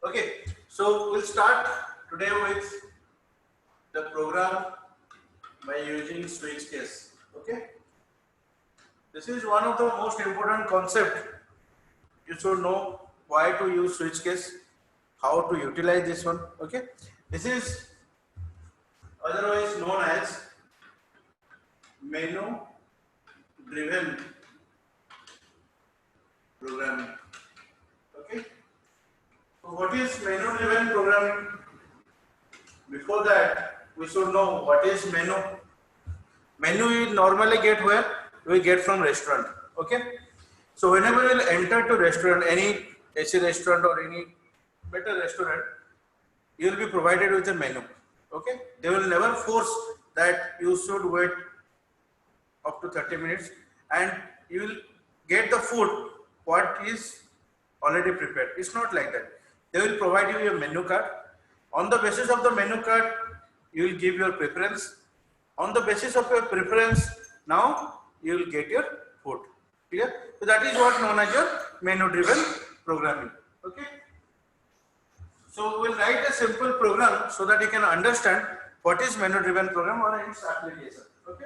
Okay, so we'll start today with the program by using switch case. Okay, this is one of the most important concept. You should know why to use switch case, how to utilize this one. Okay, this is otherwise known as menu driven programming. Okay, so what is menu driven programming? Before that, we should know what is menu. Menu you normally get where? We get from restaurant. Okay. So whenever you will enter to restaurant, any AC restaurant or any better restaurant, you will be provided with a menu. Okay. They will never force that you should wait up to 30 minutes and you will get the food what is already prepared. It's not like that. They will provide you a menu card. On the basis of the menu card, you will give your preference. On the basis of your preference, now you will get your food. Clear? So that is what known as your menu driven programming. Okay. So we will write a simple program so that you can understand what is menu driven program or its application. Okay.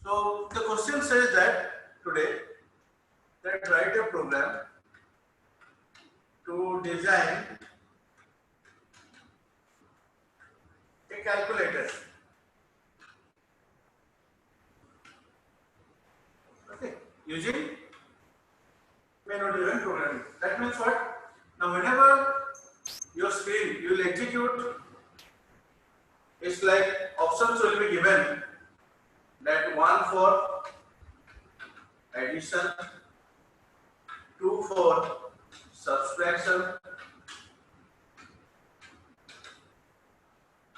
So the question says that today that write a program to design a calculator. Okay, using menu driven programming. That means what? Now whenever your screen you will execute, it's like options will be given that 1 for addition, 2 for subtraction,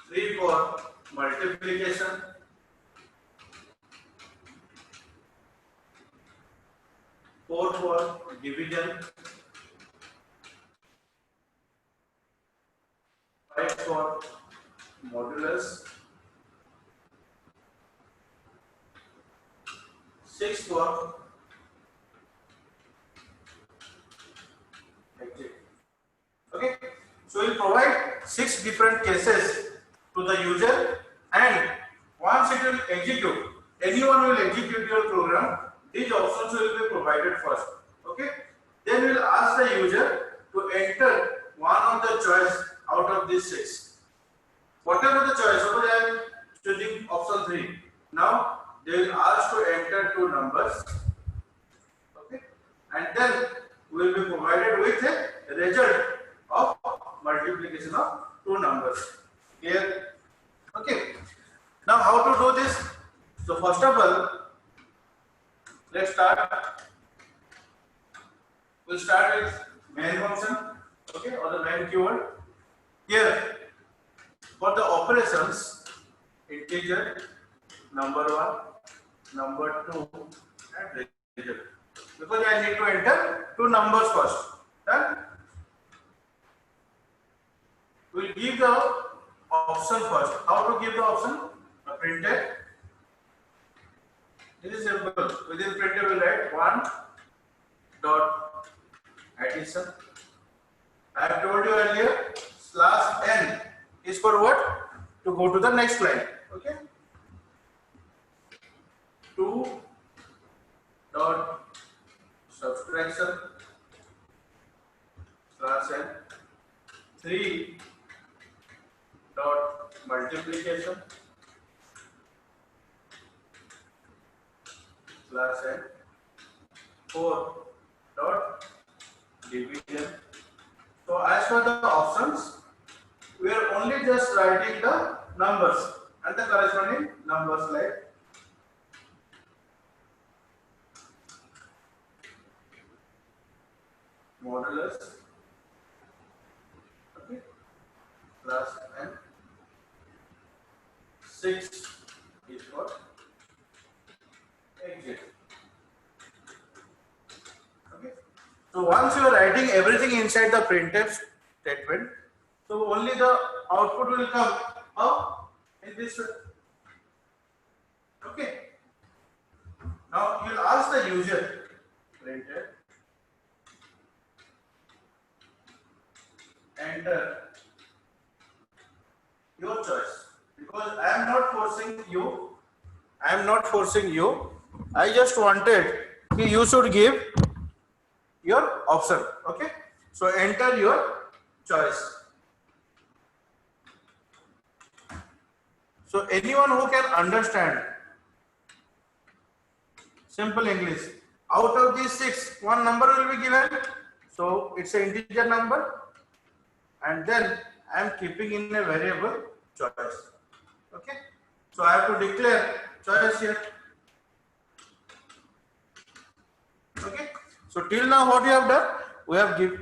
3 for multiplication, 4 for division, 5 for modulus, 6 for exit. Okay, so we'll provide 6 different cases to the user, and once it will execute, anyone will execute your program, these options will be provided first. Okay, then we'll ask the user to enter one of the choice out of these 6. Whatever the choice, suppose I am choosing option 3. Now they will ask to enter 2 numbers. Okay, and then we will be provided with a result of multiplication of 2 numbers. Here, okay. Now how to do this? So first of all, let's start. We'll start with main function, okay, or the main keyword. Here, for the operations, integer, number 1, number 2, and result. Because I need to enter 2 numbers first. Done? We'll give the option first. How to give the option? A printed. This is simple. Within printed, we'll write 1 dot addition. I have told you earlier, slash n is for what? To go to the next line. Okay. 2 dot subtraction slash n. 3 dot multiplication slash n. 4 dot division. So as for the options, we are only just writing the numbers and the corresponding numbers like modulus, okay, plus n. 6 is for exit. Okay. So once you are writing everything inside the printf statement, so only the output will come up in this way. Okay. Now you'll ask the user, printed, enter your choice, because I am not forcing you. I am not forcing you. I just wanted you should give your option. Okay. So enter your choice. So anyone who can understand simple English, out of these 6, one number will be given. So it's an integer number, and then I am keeping in a variable choice. Okay. So I have to declare choice here. Okay. So till now what we have done,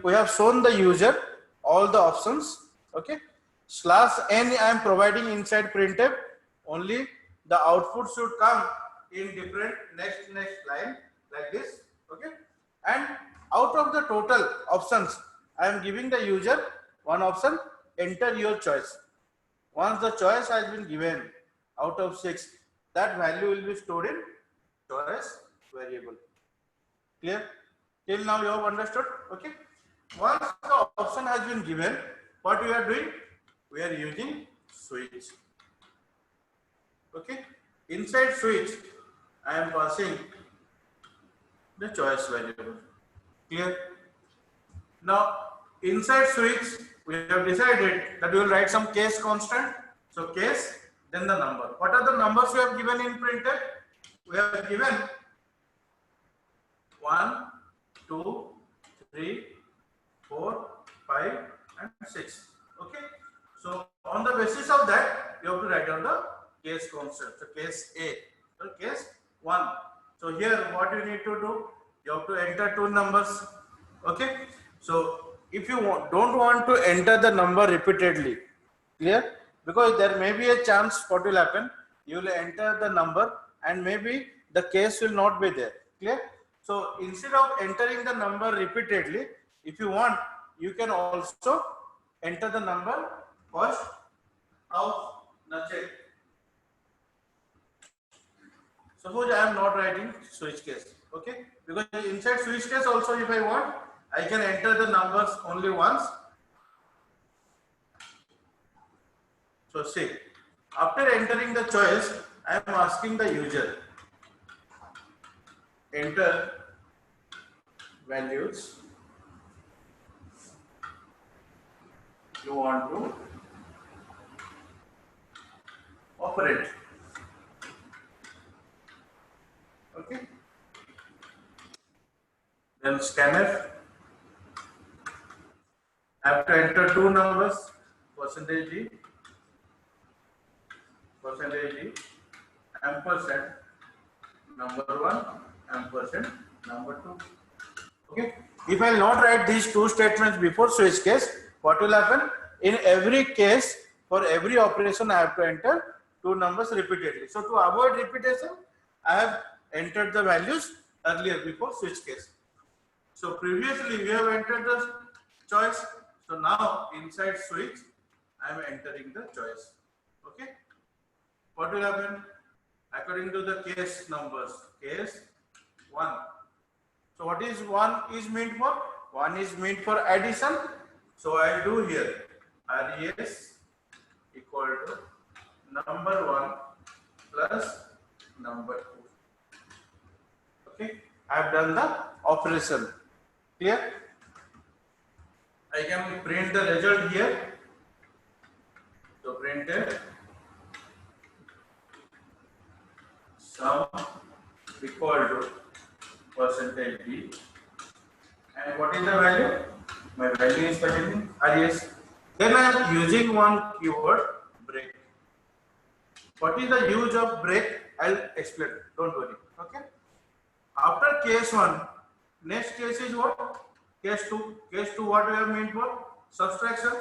we have shown the user all the options. Okay. /n I am providing inside printf. Only the output should come in different next line like this. Okay. And out of the total options, I am giving the user one option, enter your choice. Once the choice has been given out of 6, that value will be stored in choice variable. Clear? Till now you have understood? Okay. Once the option has been given, what we are doing? We are using switch. Okay. Inside switch, I am passing the choice variable. Clear? Now, inside switch, we have decided that we will write some case constant. So case, then the number. What are the numbers we have given in printed? We have given 1, 2, 3, 4, 5, and 6. Okay. So on the basis of that, you have to write down the case constant. So case A. So case 1. So here what you need to do, you have to enter 2 numbers. Okay. So if you don't want to enter the number repeatedly, clear? Because there may be a chance what will happen, you will enter the number and maybe the case will not be there. Clear? So instead of entering the number repeatedly, if you want, you can also enter the number first of the check. Suppose I am not writing switch case, okay? Because inside switch case also, if I want, I can enter the numbers only once. So see, after entering the choice, I am asking the user, enter values you want to operate. Okay. Then scanner, I have to enter 2 numbers, %d, ampersand, number 1, ampersand, number 2. Okay. If I will not write these 2 statements before switch case, what will happen? In every case, for every operation, I have to enter 2 numbers repeatedly. So to avoid repetition, I have entered the values earlier before switch case. So previously we have entered the choice. So now inside switch, I am entering the choice. Okay. What will happen? According to the case numbers, case 1. So what is 1 is meant for? 1 is meant for addition. So I will do here res equal to number 1 plus number 2. Okay. I have done the operation. Clear? I can print the result here. So printed sum equal to %d, and what is the value? My value is containing res. Then I am using one keyword, break. What is the use of break? I'll explain. Don't worry. Okay. After case 1, next case is what? Case 2. Case 2, what we have meant for? Subtraction.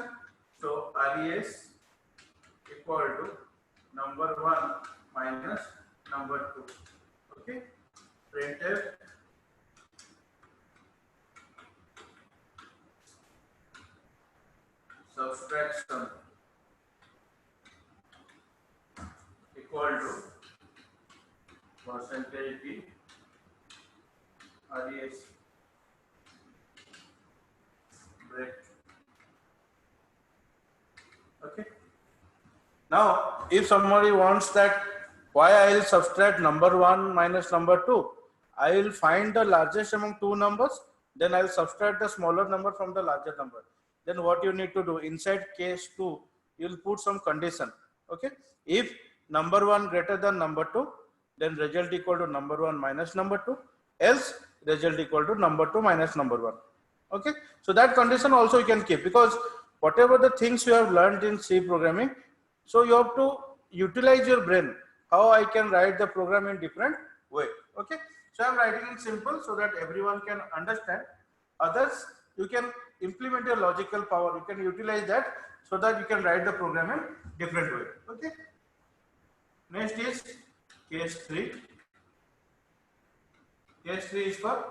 So res equal to number 1 minus number 2. Okay. Printf subtraction equal to %d RES, break. Okay. Now, if somebody wants that, why I will subtract number 1 minus number 2, I will find the largest among two numbers, then I will subtract the smaller number from the larger number. Then what you need to do, inside case 2, you will put some condition. Okay. If number 1 greater than number 2, then result equal to number 1 minus number 2, else result equal to number 2 minus number 1. Okay. So that condition also you can keep, because whatever the things you have learned in C programming, so you have to utilize your brain. How I can write the program in different way. Okay. So I'm writing in simple so that everyone can understand. Others, you can implement your logical power. You can utilize that so that you can write the program in different way. Okay. Next is case 3. Case 3 is for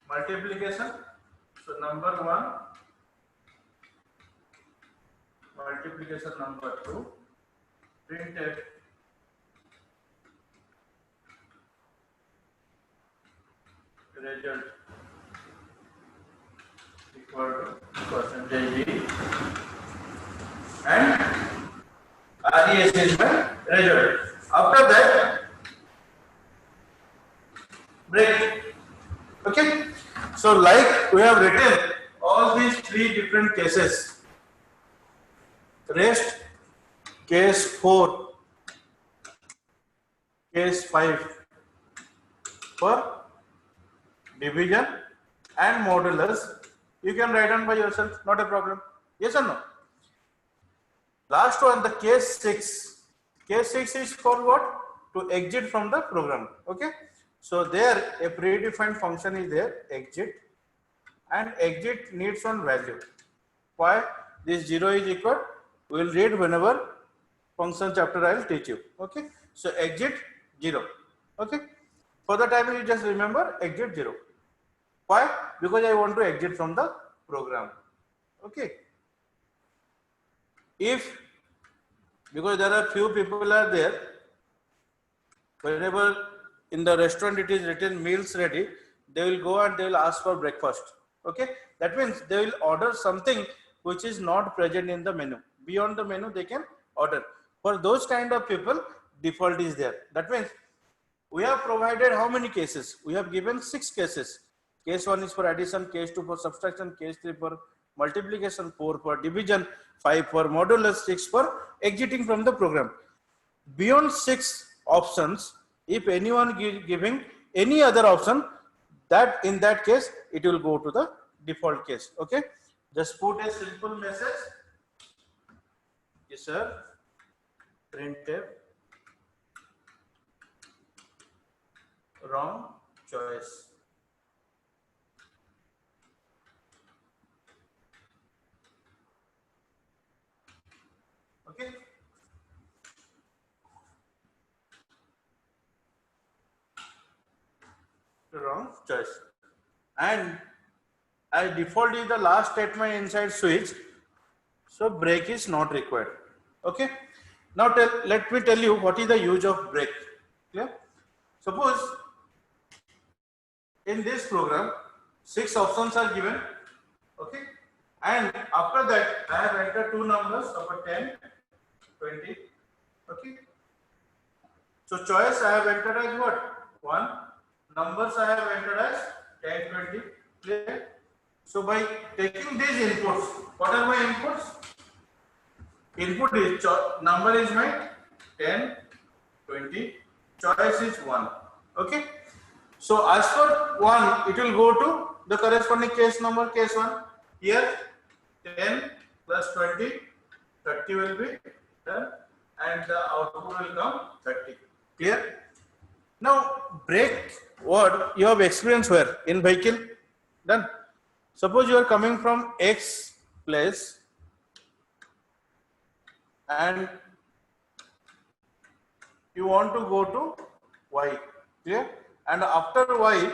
multiplication. So number 1 multiplication number 2, printf result equal to percentage d, and RES is my result. After that, break. Okay. So like we have written all these 3 different cases. Rest, case 4, case 5 for division and modulus, you can write down by yourself, not a problem. Yes or no? Last one, the case 6. Case 6 is for what? To exit from the program. Okay. So there a predefined function is there, exit, and exit needs one value. Why? This 0 is equal. We will read whenever function chapter I will teach you. Okay. So exit 0. Okay. For the time you just remember exit 0. Why? Because I want to exit from the program. Okay. If, because there are few people are there, whenever in the restaurant it is written meals ready, they will go and they will ask for breakfast. Okay. That means they will order something which is not present in the menu. Beyond the menu they can order. For those kind of people, default is there. That means we have provided how many cases? We have given 6 cases. Case 1 is for addition, case 2 for subtraction, case 3 for multiplication, 4 for division, 5 for modulus, 6 for exiting from the program. Beyond 6 options, if anyone giving any other option, that in that case it will go to the default case. Okay. Just put a simple message. Yes sir. Printf wrong choice. Okay. Wrong choice. And I default is the last statement inside switch. So break is not required. Okay. Now let me tell you what is the use of break. Clear? Suppose in this program 6 options are given. Okay. And after that I have entered 2 numbers of 10, 20. Okay. So choice I have entered as what? 1. Numbers I have entered as 10, 20. Clear? So by taking these inputs, what are my inputs? Input is number is my 10, 20. Choice is 1. Okay. So as for 1, it will go to the corresponding case number, case 1. Here 10 plus 20, 30 will be done, and the output will come 30. Clear? Now break word you have experienced where? In vehicle. Done. Suppose you are coming from X place and you want to go to Y. Clear? And after Y,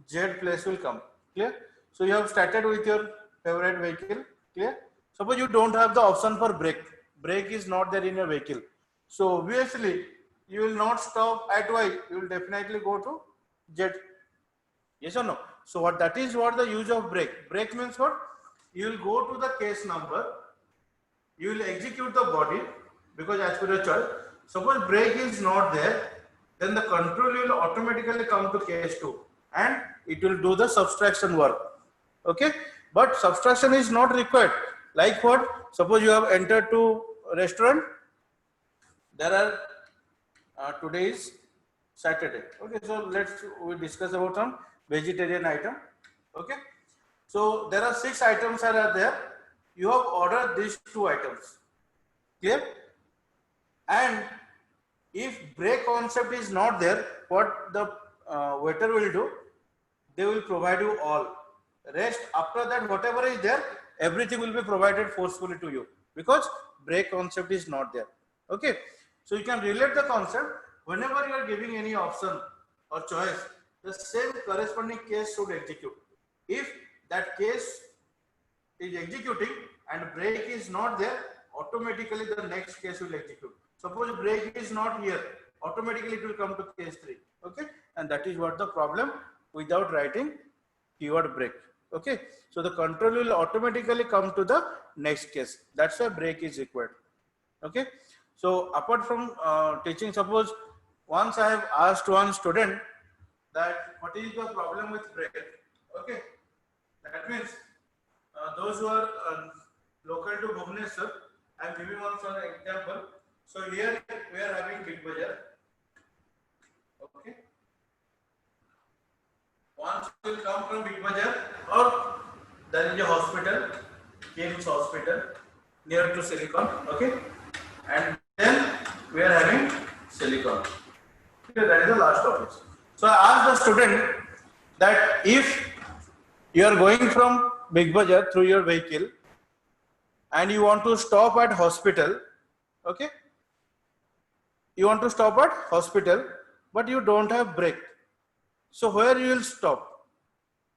Z place will come. Clear? So you have started with your favorite vehicle. Clear? Suppose you don't have the option for brake. Brake is not there in your vehicle. So obviously you will not stop at Y. You will definitely go to Z. Yes or no? So what that is what the use of break. Break means what? You will go to the case number, you will execute the body because as per your choice. Suppose break is not there, then the control will automatically come to case 2 and it will do the subtraction work. Okay, but subtraction is not required. Like what? Suppose you have entered to restaurant. There are today is Saturday. Okay, so we discuss about some vegetarian item. Okay, so there are 6 items are there. You have ordered these 2 items. Clear? And if break concept is not there, what the waiter will do? They will provide you all. Rest after that, whatever is there, everything will be provided forcefully to you because break concept is not there. Okay, so you can relate the concept whenever you are giving any option or choice, the same corresponding case should execute. If that case is executing and break is not there, automatically the next case will execute. Suppose break is not here, automatically it will come to case 3. Okay, and that is what the problem without writing keyword break. Okay, so the control will automatically come to the next case. That's why break is required. Okay, so apart from teaching, suppose once I have asked one student that what is the problem with break. Okay, that means those who are local to Bhubaneswar, I am giving one example. So here we are having Big Bazaar. Okay. Once you will come from Big Bazaar, or there is a hospital, KIMS hospital near to Silicon. Okay, and then we are having Silicon. Okay, that is the last office. So I asked the student that if you are going from Big Bazaar through your vehicle and you want to stop at hospital, okay, you want to stop at hospital but you don't have brake, so where you will stop?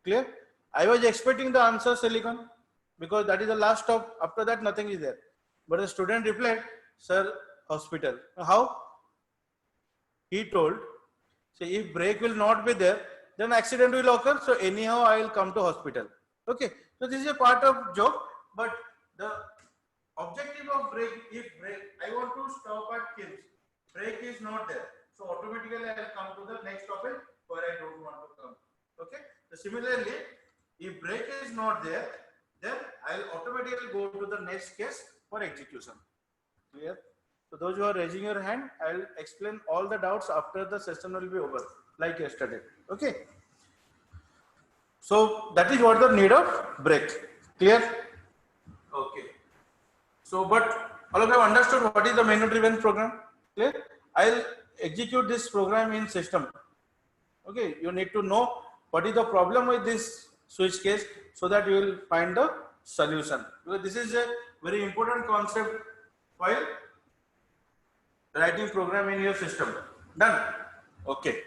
Clear? I was expecting the answer Silicon because that is the last stop. After that nothing is there, but the student replied, sir, hospital. How? He told, so if brake will not be there, then accident will occur, so anyhow I will come to hospital. Okay, so this is a part of joke, but the objective of brake, if brake, I want to stop at KIMS, brake is not there, so automatically I will come to the next topic where I don't want to come. Okay, so similarly, if brake is not there, then I will automatically go to the next case for execution. Clear? So those who are raising your hand, I will explain all the doubts after the session will be over, like yesterday. Okay. So that is what the need of brake. Clear? Okay. So, but all of you have understood what is the menu driven program? Clear? I'll execute this program in system. Okay. You need to know what is the problem with this switch case so that you will find the solution. Because this is a very important concept while writing program in your system. Done. Okay.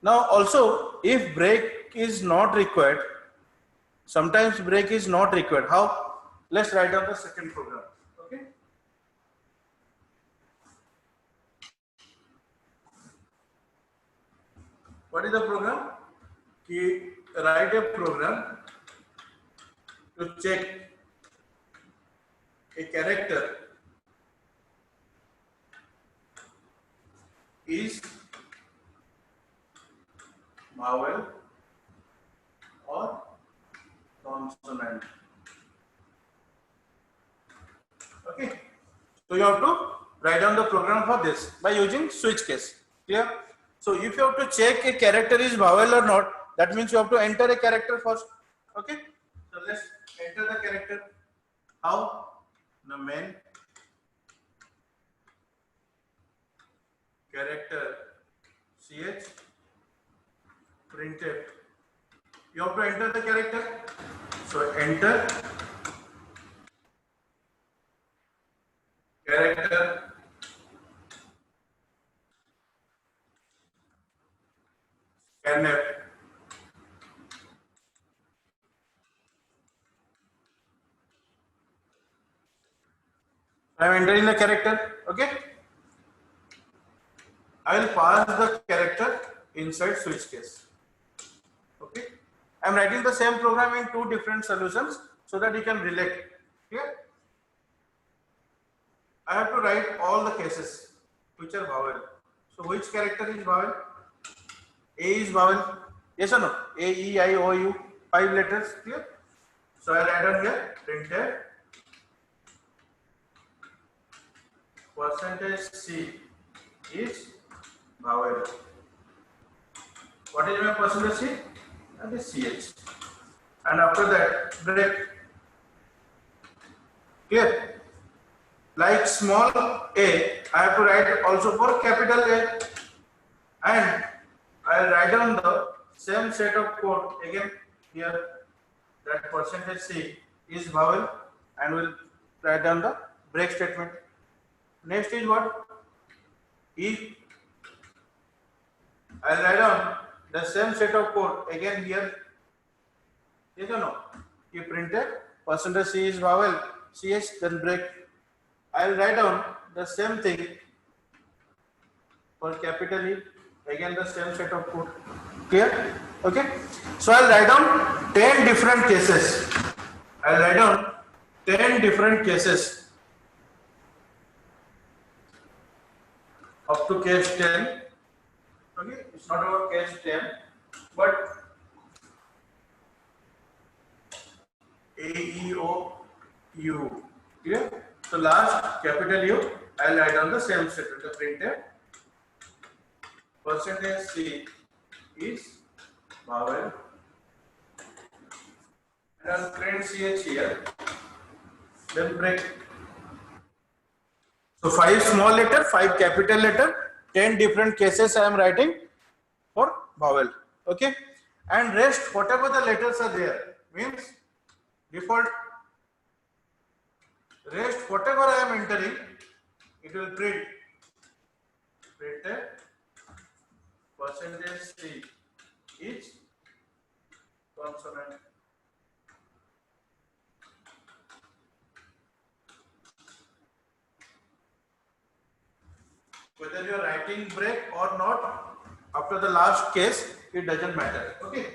Now also, if brake is not required, sometimes brake is not required. How? Let's write down the second program. Okay. What is the program? Write a program to check a character is vowel or consonant. Okay, so you have to write down the program for this by using switch case. Clear? So if you have to check a character is vowel or not, that means you have to enter a character first. Okay, so let's enter the character. How? The main character ch printf. You have to enter the character. So enter character scanf. I am entering the character. Okay. I will pass the character inside switch case. Okay. I am writing the same program in two different solutions so that you can relate. Clear? I have to write all the cases which are vowel. So which character is vowel? A is vowel. Yes or no? A, E, I, O, U. 5 letters. Clear? So I write down here printed percentage C is vowel. What is my percentage C? That is CH. And after that, break. Clear? Like small a, I have to write also for capital A. And I will write down the same set of code again here. That percentage C is vowel, and we'll write down the break statement. Next is what? E. I'll write down the same set of code again here. Yes or no? You printed percentage C is vowel, CH, then break. I'll write down the same thing for capital E. Again the same set of code. Clear? Okay. So I'll write down 10 different cases. I'll write down 10 different cases up to case 10. Okay, it's not about case 10, but A, E, O, U. Clear? So last capital U, I'll write on the same statement. The printed percentage C is vowel, and I'll print CH here. Then break. So 5 small letter, 5 capital letter, 10 different cases I am writing for vowel. Okay, and rest whatever the letters are there means default. Rest whatever I am entering, it will print printed percentage C is consonant. Whether you are writing break or not, after the last case, it doesn't matter. Okay.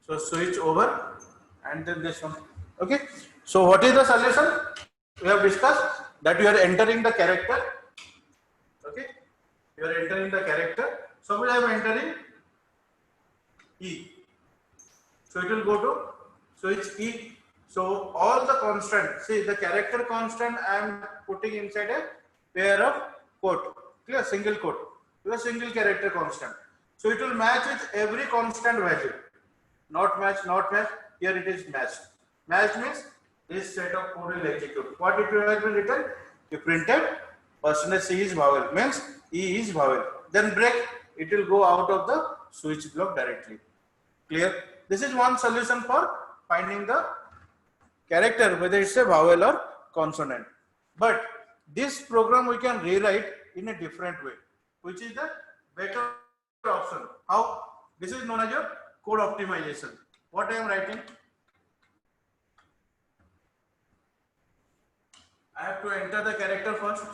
So switch over and then this one. Okay. So what is the solution? We have discussed that you are entering the character. Okay. You are entering the character. Suppose I am entering E. So it will go to switch E. So all the constant, see the character constant I am putting inside a pair of quote. Clear? Single quote. To a single character constant. So it will match with every constant value. Not match, not match. Here it is matched. Match means this set of code will execute. What it will have been written? You printed percentage C is vowel, means E is vowel. Then break, it will go out of the switch block directly. Clear? This is one solution for finding the character, whether it's a vowel or consonant. But this program we can rewrite in a different way, which is the better option. How? This is known as your code optimization. What I am writing? I have to enter the character first.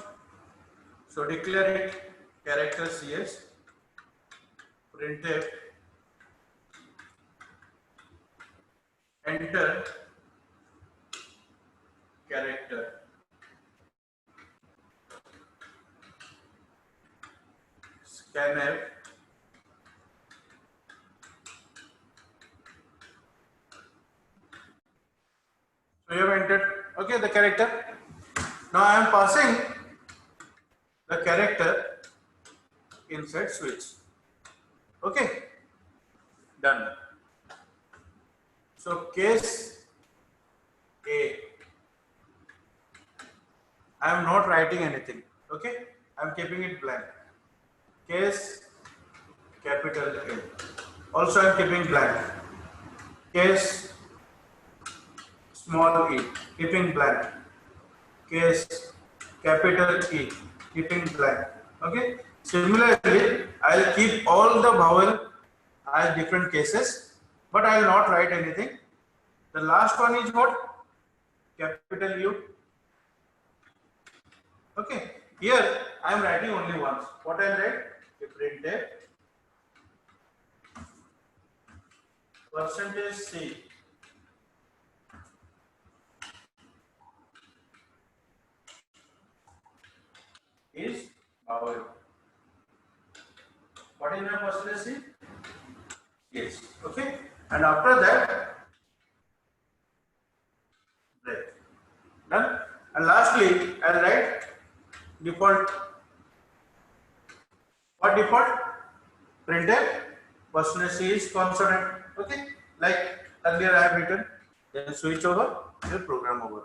So declare it character CS, printf, enter character. Scanf, so you have entered, okay, the character. Now I am passing the character inside switch. Okay, done. So case A, I am not writing anything. Okay, I am keeping it blank. Case capital A, also I am keeping blank. Case small e, keeping blank. Case capital E, keeping blank. Okay. Similarly, I will keep all the vowel as different cases, but I will not write anything. The last one is what? Capital U. Okay. Here I am writing only once. What I will write? Printf percentage C is vowel. What is my percentage C? Yes. Okay. And after that, break. Done. And lastly, I'll write default. What default? Printf percentage C is consonant. Okay. Like earlier I have written. Then switch over. Then program over.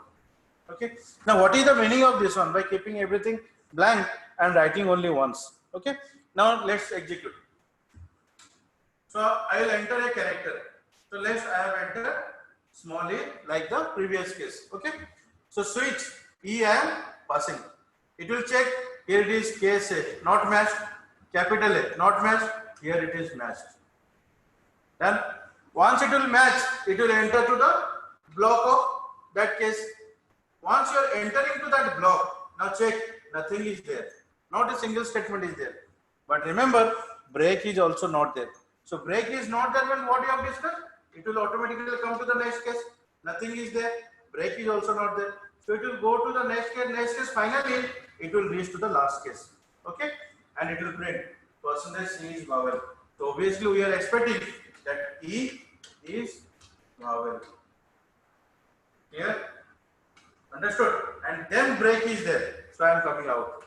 Okay. Now what is the meaning of this one? By keeping everything blank and writing only once. Okay. Now let's execute. So I will enter a character. So let's I have entered small a like the previous case. Okay. So switch E I am passing. It will check. Here it is case A not matched. Capital A not matched. Here it is matched. Then once it will match, it will enter to the block of that case. Once you are entering to that block, now check, nothing is there. Not a single statement is there. But remember, break is also not there. So break is not there when what you have discussed, it will automatically come to the next case. Nothing is there. Break is also not there. So it will go to the next case. Finally, it will reach to the last case. Okay? And it will print percentage C is vowel. So obviously we are expecting that E is vowel. Here? Understood? And then break is there. So I am coming out.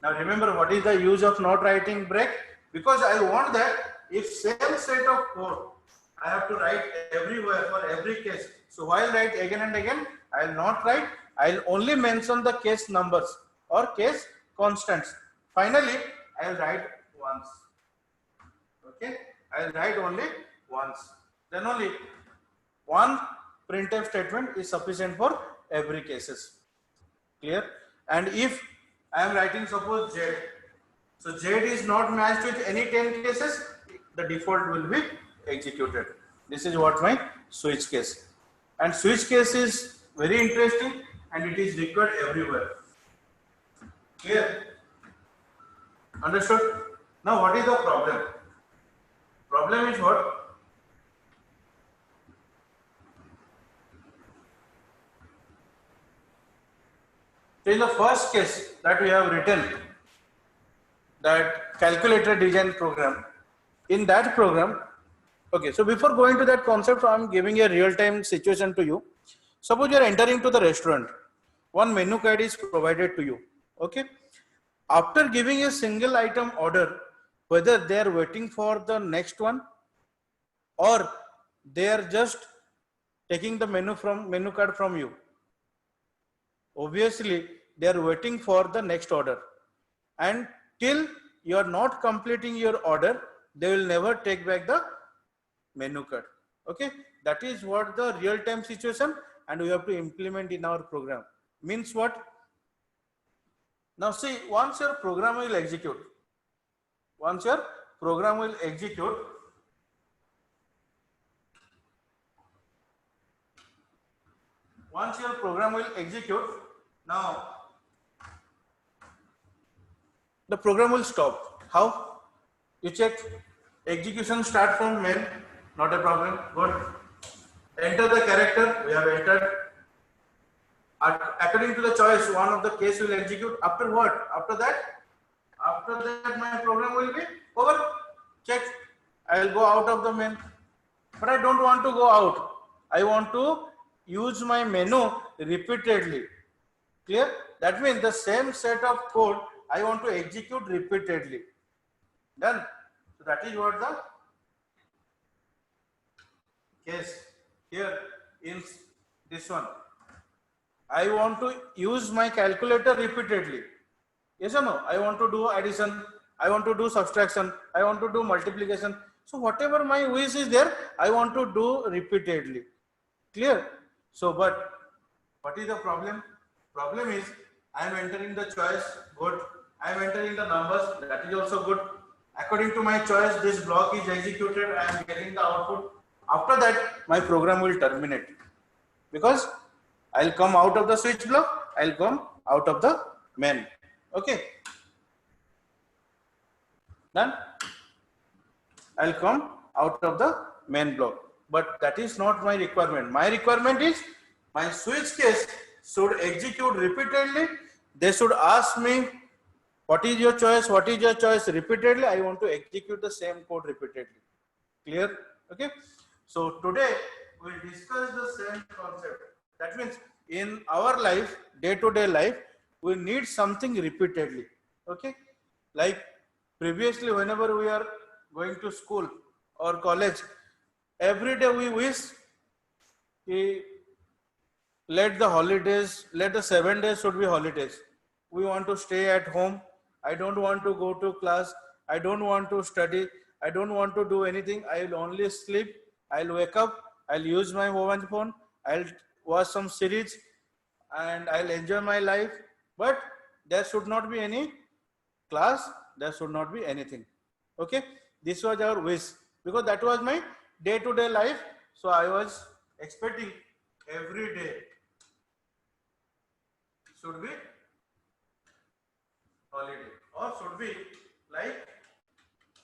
Now remember what is the use of not writing break? Because I want that if same set of code I have to write everywhere for every case. So while write again and again, I will not write. I will only mention the case numbers or case constants. Finally, I will write once. Okay? I will write only once. Then only one printf statement is sufficient for every cases. Clear? And if I am writing suppose Z, so Z is not matched with any 10 cases, the default will be executed. This is what my switch case. And switch case is very interesting and it is required everywhere. Clear? Understood? Now what is the problem? Problem is what? So in the first case that we have written, that calculator design program, in that program, okay, so before going to that concept, I am giving a real-time situation to you. Suppose you are entering to the restaurant, one menu card is provided to you, okay. After giving a single item order, whether they are waiting for the next one or they are just taking the menu card from you, obviously they are waiting for the next order, and till you are not completing your order, they will never take back the menu card. Okay, that is what the real-time situation, and we have to implement in our program. Means what? Now see, once your program will execute, once your program will execute, now the program will stop. How? You check. Execution start from main, not a problem. Good. Enter the character, we have entered. According to the choice, one of the case will execute. After what? After that my program will be over. Check. I will go out of the main. But I don't want to go out. I want to use my menu repeatedly. Clear? That means the same set of code I want to execute repeatedly. Done. So that is what the case here in this one. I want to use my calculator repeatedly. Yes or no? I want to do addition. I want to do subtraction. I want to do multiplication. So whatever my wish is there, I want to do repeatedly. Clear? So, but what is the problem? Problem is I am entering the choice. Good. I am entering the numbers. That is also good. According to my choice, this block is executed. I am getting the output. After that, my program will terminate because I'll come out of the switch block. I'll come out of the main. Okay. Done. I'll come out of the main block. But that is not my requirement. My requirement is my switch case should execute repeatedly. They should ask me, what is your choice? What is your choice? Repeatedly. I want to execute the same code repeatedly. Clear? Okay. So today we will discuss the same concept. That means in our life, day-to-day life, we need something repeatedly. Okay. Like previously, whenever we are going to school or college, every day we wish let the holidays, let the 7 days should be holidays. We want to stay at home. I don't want to go to class. I don't want to study. I don't want to do anything. I will only sleep. I'll wake up. I'll use my mobile phone. I'll watch some series and I'll enjoy my life. But there should not be any class. There should not be anything. Okay. This was our wish because that was my day-to-day life. So I was expecting every day should be holiday or should be like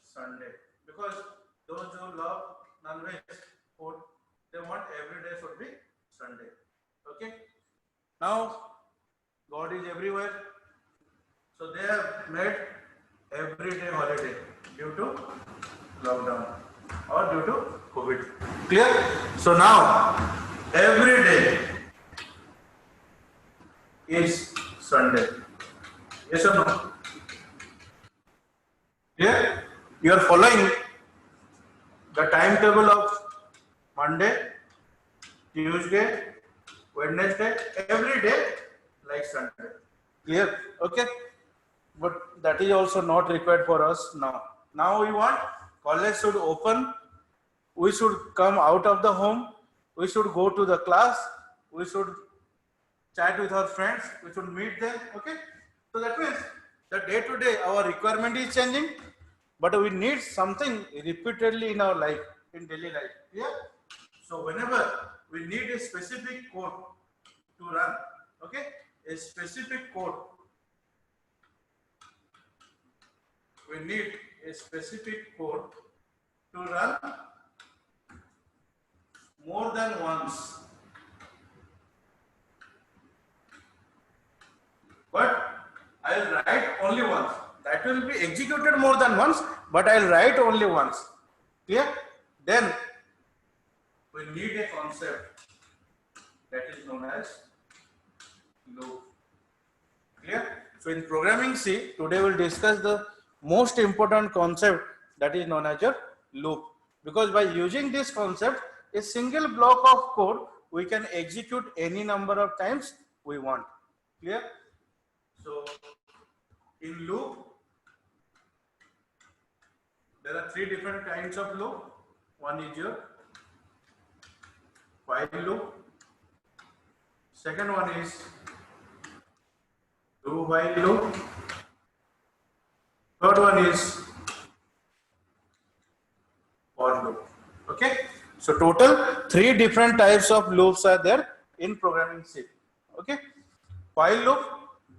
Sunday, because those who love non-veg food, they want every day should be Sunday. Okay. Now God is everywhere, so they have made everyday holiday due to lockdown or due to COVID. Clear? So now every day is Sunday. Yes or no? Clear? You are following the timetable of Monday, Tuesday, Wednesday, every day like Sunday. Clear? Okay. But that is also not required for us now. Now we want college should open. We should come out of the home. We should go to the class. We should chat with our friends. We should meet them. Okay. So that means the day to day our requirement is changing, but we need something repeatedly in our life, in daily life. Yeah. So whenever we need a specific code to run, okay, a specific code, we need a specific code to run more than once. But I'll write only once. That will be executed more than once, but I'll write only once. Clear? Then we need a concept that is known as loop. Clear? So in programming C, today we'll discuss the most important concept that is known as your loop. Because by using this concept, a single block of code, we can execute any number of times we want. Clear? So in loop, there are three different kinds of loop. One is your while loop. Second one is do while loop. Third one is for loop. Okay. So total three different types of loops are there in programming C. Okay. While loop,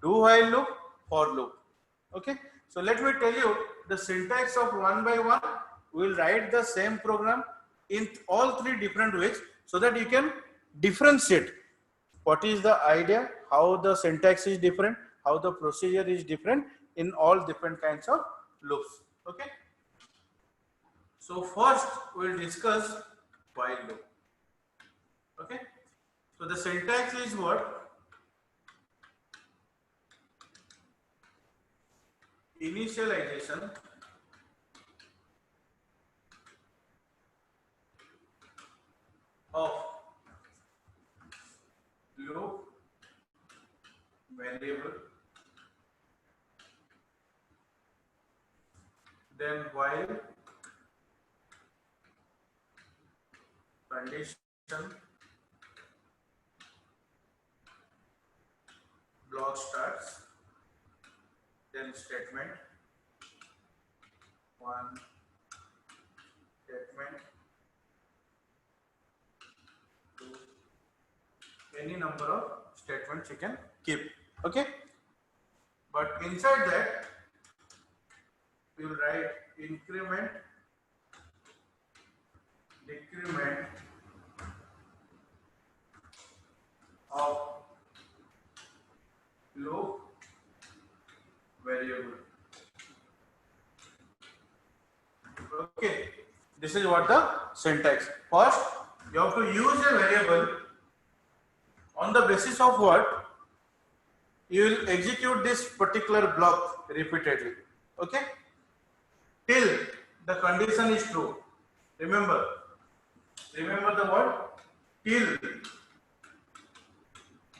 do while loop, for loop. Okay. So let me tell you the syntax of one by one. We will write the same program in all three different ways so that you can differentiate what is the idea, how the syntax is different, how the procedure is different in all different kinds of loops. Okay. So first we will discuss while loop. Okay. So the syntax is what? Initialization of loop variable, then while condition block starts, then statement 1, statement 2, any number of statements you can keep. Okay. But inside that we will write increment decrement of loop variable. Okay, this is what the syntax. First, you have to use a variable on the basis of what you will execute this particular block repeatedly. Okay, till the condition is true. Remember the word till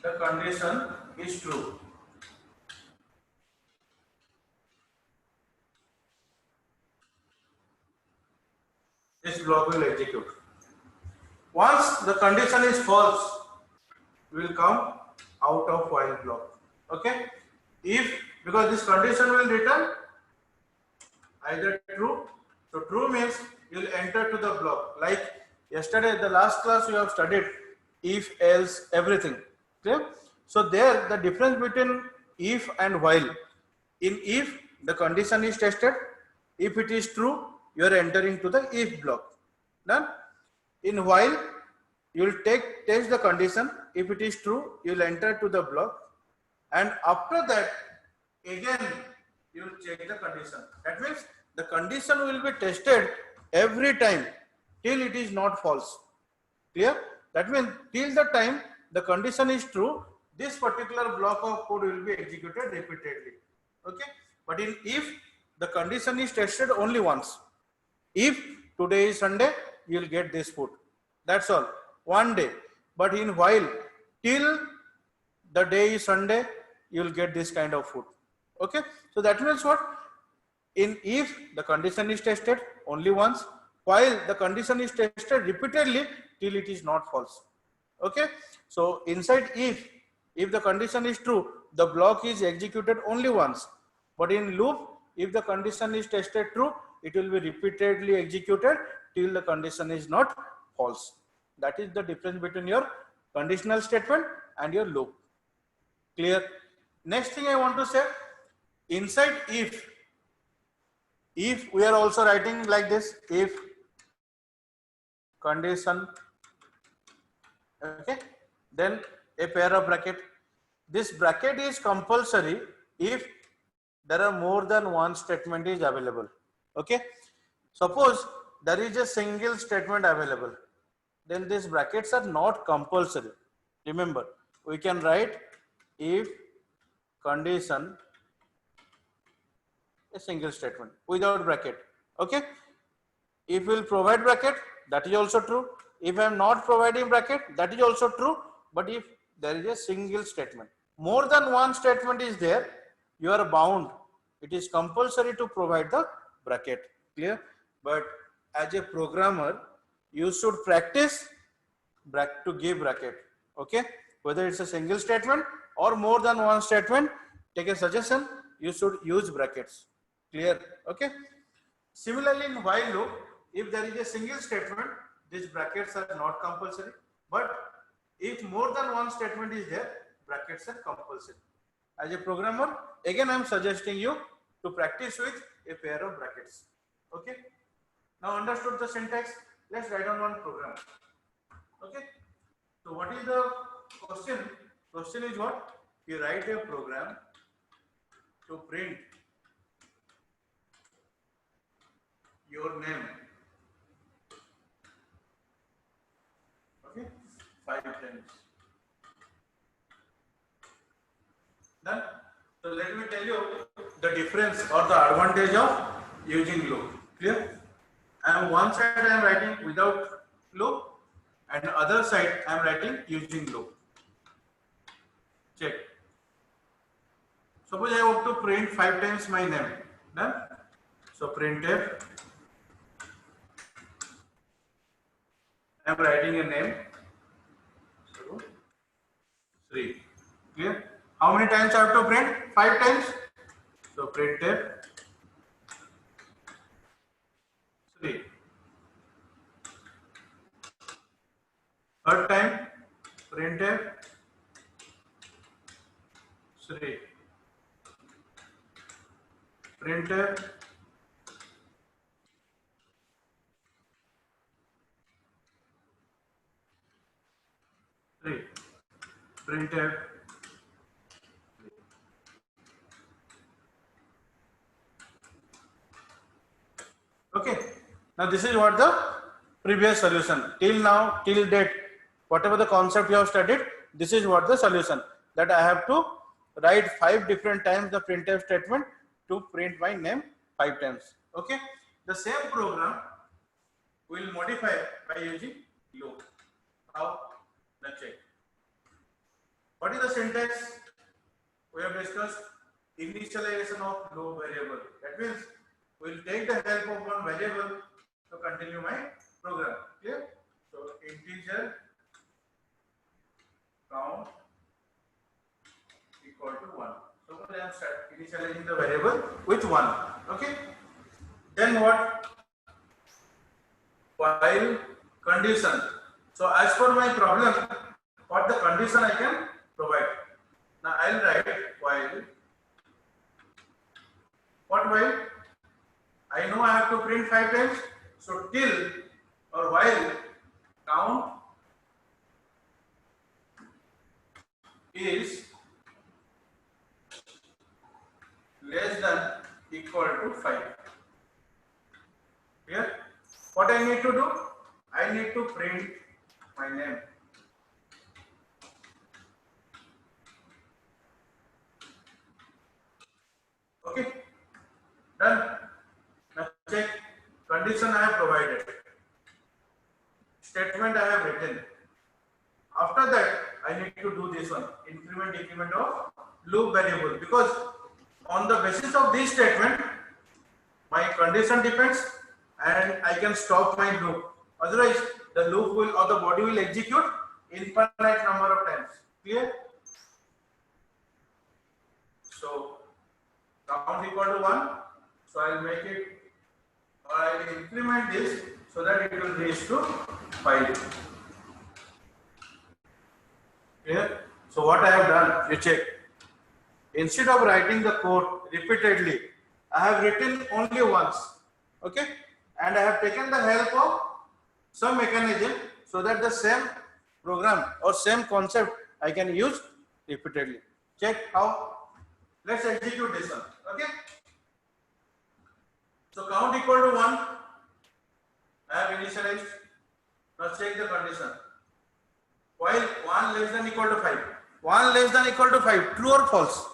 the condition is true. This block will execute. Once the condition is false, will come out of while block. Okay, if because this condition will return either true, so true means you will enter to the block. Like yesterday, the last class you have studied if, else, everything. Okay, so there the difference between if and while. In if, the condition is tested. If it is true, you are entering to the if block. Done. In while, you will test the condition. If it is true, you will enter to the block, and after that again you will check the condition. That means the condition will be tested every time till it is not false. Clear? That means till the time the condition is true, this particular block of code will be executed repeatedly. Okay, but in if, the condition is tested only once. If today is Sunday, you will get this food. That's all. One day. But in while, till the day is Sunday, you will get this kind of food. Okay. So that means what? In if, the condition is tested only once, while the condition is tested repeatedly till it is not false. Okay. So inside if the condition is true, the block is executed only once. But in loop, if the condition is tested true, it will be repeatedly executed till the condition is not false. That is the difference between your conditional statement and your loop. Clear? Next thing I want to say, inside if we are also writing like this, if condition, okay, then a pair of bracket. This bracket is compulsory if there are more than one statement is available. Okay, suppose there is a single statement available, then these brackets are not compulsory. Remember, we can write if condition a single statement without bracket. Okay, if we will provide bracket, that is also true. If I am not providing bracket, that is also true. But if there is a single statement, more than one statement is there, you are bound. It is compulsory to provide the bracket. Clear? But as a programmer, you should practice to give bracket. Okay, whether it's a single statement or more than one statement, take a suggestion, you should use brackets. Clear? Okay. Similarly, in while loop, if there is a single statement, these brackets are not compulsory. But if more than one statement is there, brackets are compulsory. As a programmer, again I am suggesting you to practice with a pair of brackets. Okay. Now understood the syntax. Let's write on one program. Okay. So what is the question? Question is what? You write a program to print your name. Okay. 5 times. Done. So let me tell you the difference or the advantage of using loop. Clear? And one side I am writing without loop, and the other side I am writing using loop. Check. Suppose I want to print 5 times my name. Done. So printf, I am writing a name. So 3. Clear? How many times I have to print? 5 times. So printf 3. Third time, printf 3. Printf Printf. Okay. Now this is what the previous solution till now, till date, whatever the concept you have studied, this is what the solution, that I have to write 5 different times the printf statement to print my name 5 times. Okay. The same program we will modify by using loop. How? Let's check. What is the syntax? We have discussed initialization of loop variable. That means we will take the help of one variable to continue my program. Clear? So integer count equal to 1. So I am initializing the variable with 1. Okay. Then what? While condition. So as per my problem, what the condition I can provide. Now I'll write while. What while? I know I have to print 5 times. So till or while count is less than equal to 5. Here, what I need to do? I need to print my name. Okay, done. Now check condition I have provided. Statement I have written. After that, I need to do this one, increment decrement of loop variable, because on the basis of this statement, my condition depends and I can stop my loop. Otherwise, the loop will or the body will execute infinite number of times. Clear? So count equal to 1. So I will make it, or I will increment this so that it will reach to 5. Clear? So what I have done, you check. Instead of writing the code repeatedly, I have written only once. Okay? And I have taken the help of some mechanism so that the same program or same concept I can use repeatedly. Check how. Let's execute this one. Okay? So count equal to 1. I have initialized. Now check the condition. While 1 less than equal to 5. 1 less than equal to 5. True or false?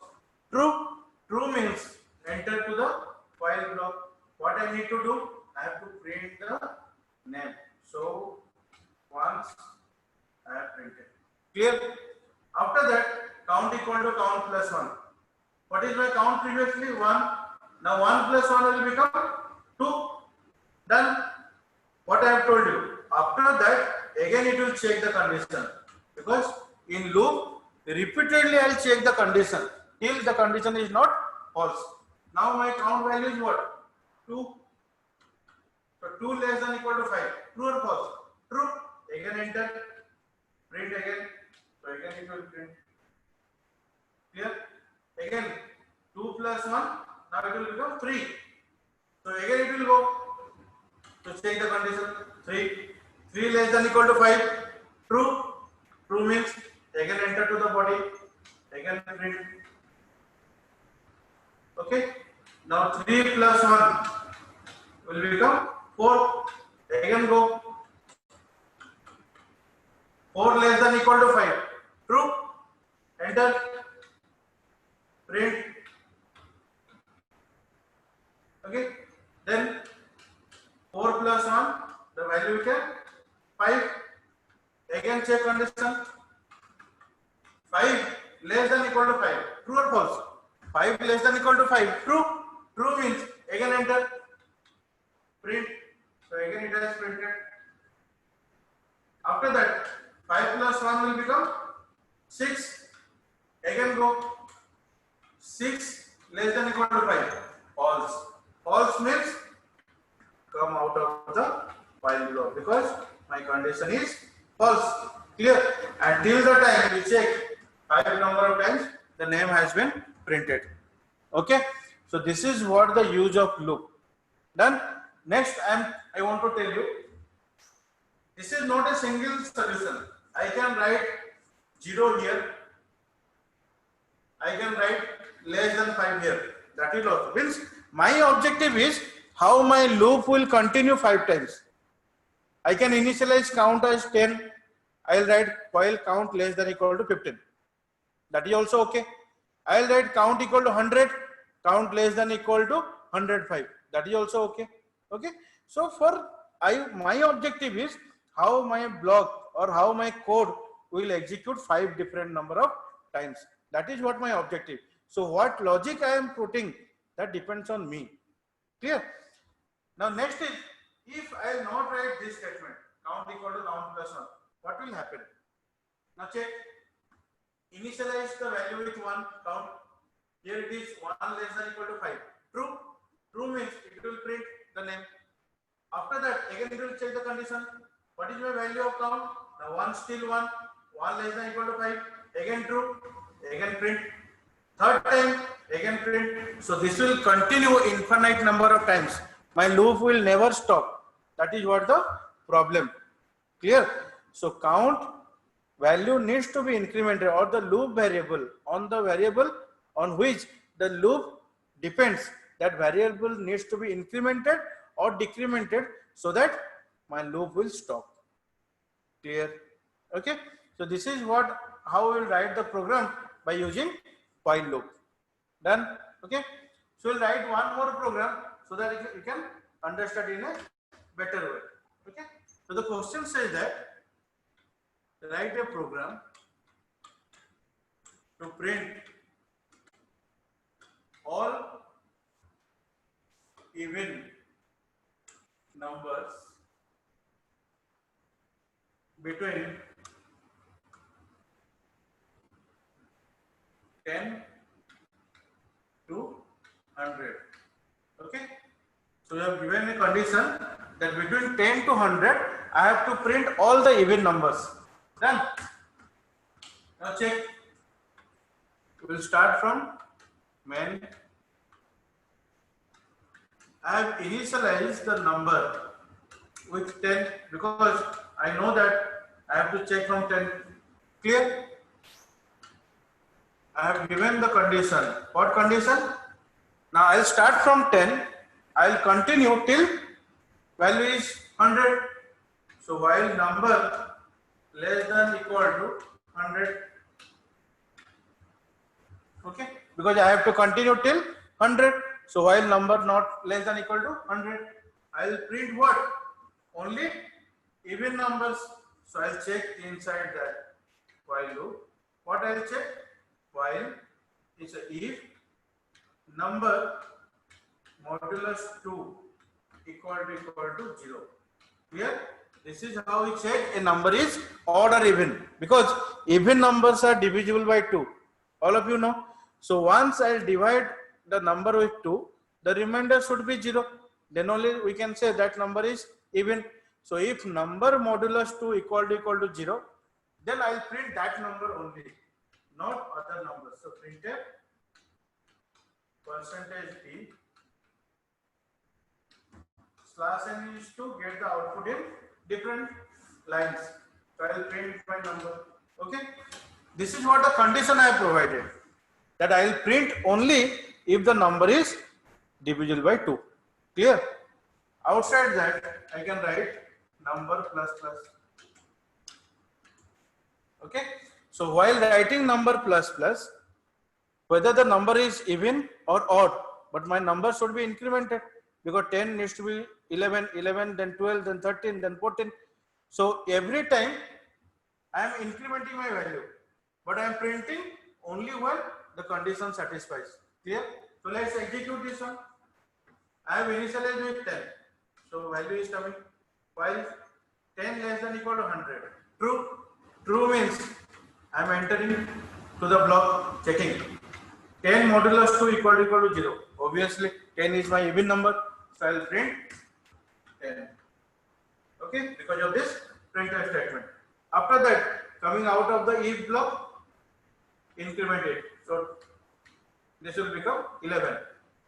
True. True means enter to the while block. What I need to do? I have to print the name. So once I have printed. Clear? After that, count equal to count plus 1. What is my count previously? 1. Now 1 plus 1 will become 2. Done. What I have told you. After that, again it will check the condition. Because in loop, repeatedly I will check the condition till the condition is not false. Now my count value is what? 2. So 2 less than equal to 5. True or false? True. Again enter. Print again. So again it will print. Clear? Again 2 plus 1. Now it will become 3. So again it will go. So check the condition. 3. 3 less than equal to 5. True. True means again enter to the body. Again print. Okay. Now 3 plus 1 will become 4. Again go. 4 less than equal to 5. True. Enter. Print. Okay. Then 4 plus 1, the value is 5. Again check condition. 5 less than equal to 5. True or false? 5 less than equal to 5. True. True means again enter. Print. So again it has printed. After that, 5 plus 1 will become 6. Again go. 6 less than equal to 5. False. False means come out of the while block because my condition is false. Clear? And till the time we check 5 number of times, the name has been printed. Okay? So this is what the use of loop. Done? Next, I want to tell you, this is not a single solution. I can write 0 here, I can write less than 5 here. That is also means my objective is how my loop will continue 5 times. I can initialize count as 10. I'll write while count less than equal to 15. That is also okay. I'll write count equal to 100, count less than equal to 105. That is also okay. Okay. So for my objective is how my block or how my code will execute 5 different number of times. That is what my objective. So what logic I am putting, that depends on me. Clear? Now next is, if I will not write this statement, count equal to count plus 1, what will happen? Now check. Initialize the value with 1, count. Here it is 1 less than equal to 5. True. True means it will print the name. After that, again it will check the condition. What is my value of count? Now 1 still 1. 1 less than equal to 5. Again true. Again print. Third time, again print. So this will continue infinite number of times. My loop will never stop. That is what the problem. Clear? So count value needs to be incremented, or the loop variable on the variable on which the loop depends, that variable needs to be incremented or decremented so that my loop will stop. Clear? Okay. So this is what, how we will write the program by using while loop. Done. Okay. So we'll write one more program so that you can understand in a better way. Okay. So the question says that write a program to print all even numbers between 10 to 100. Okay. So you have given a condition that between 10 to 100 I have to print all the even numbers. Done. Now check. We will start from main. I have initialized the number with 10 because I know that I have to check from 10. Clear? I have given the condition. What condition? Now I will start from 10. I will continue till value is 100. So while number less than equal to 100. Okay, because I have to continue till 100. So while number not less than equal to 100, I will print what? Only even numbers. So I will check inside that while loop. What I will check? While is if number modulus 2 equal to 0. Clear? This is how we check a number is odd or even, because even numbers are divisible by 2. All of you know. So once I divide the number with 2, the remainder should be 0. Then only we can say that number is even. So if number modulus 2 equal to 0, then I will print that number only, not other numbers. So printf %d /n is to get the output in different lines. So I will print my number. Okay. This is what the condition I have provided, that I will print only if the number is divisible by 2. Clear? Outside that, I can write number plus plus. Okay. So while writing number plus plus, whether the number is even or odd, but my number should be incremented, because 10 needs to be 11, 11, then 12, then 13, then 14. So every time I am incrementing my value, but I am printing only when the condition satisfies. Clear? So let's execute this one. I have initialized with 10. So value is coming. While 10 less than equal to 100. True. True means I am entering to the block checking. 10 modulus 2 equal to 0. Obviously 10 is my even number. So I will print 10. Okay, because of this printf statement. After that, coming out of the if block, increment it. So this will become 11.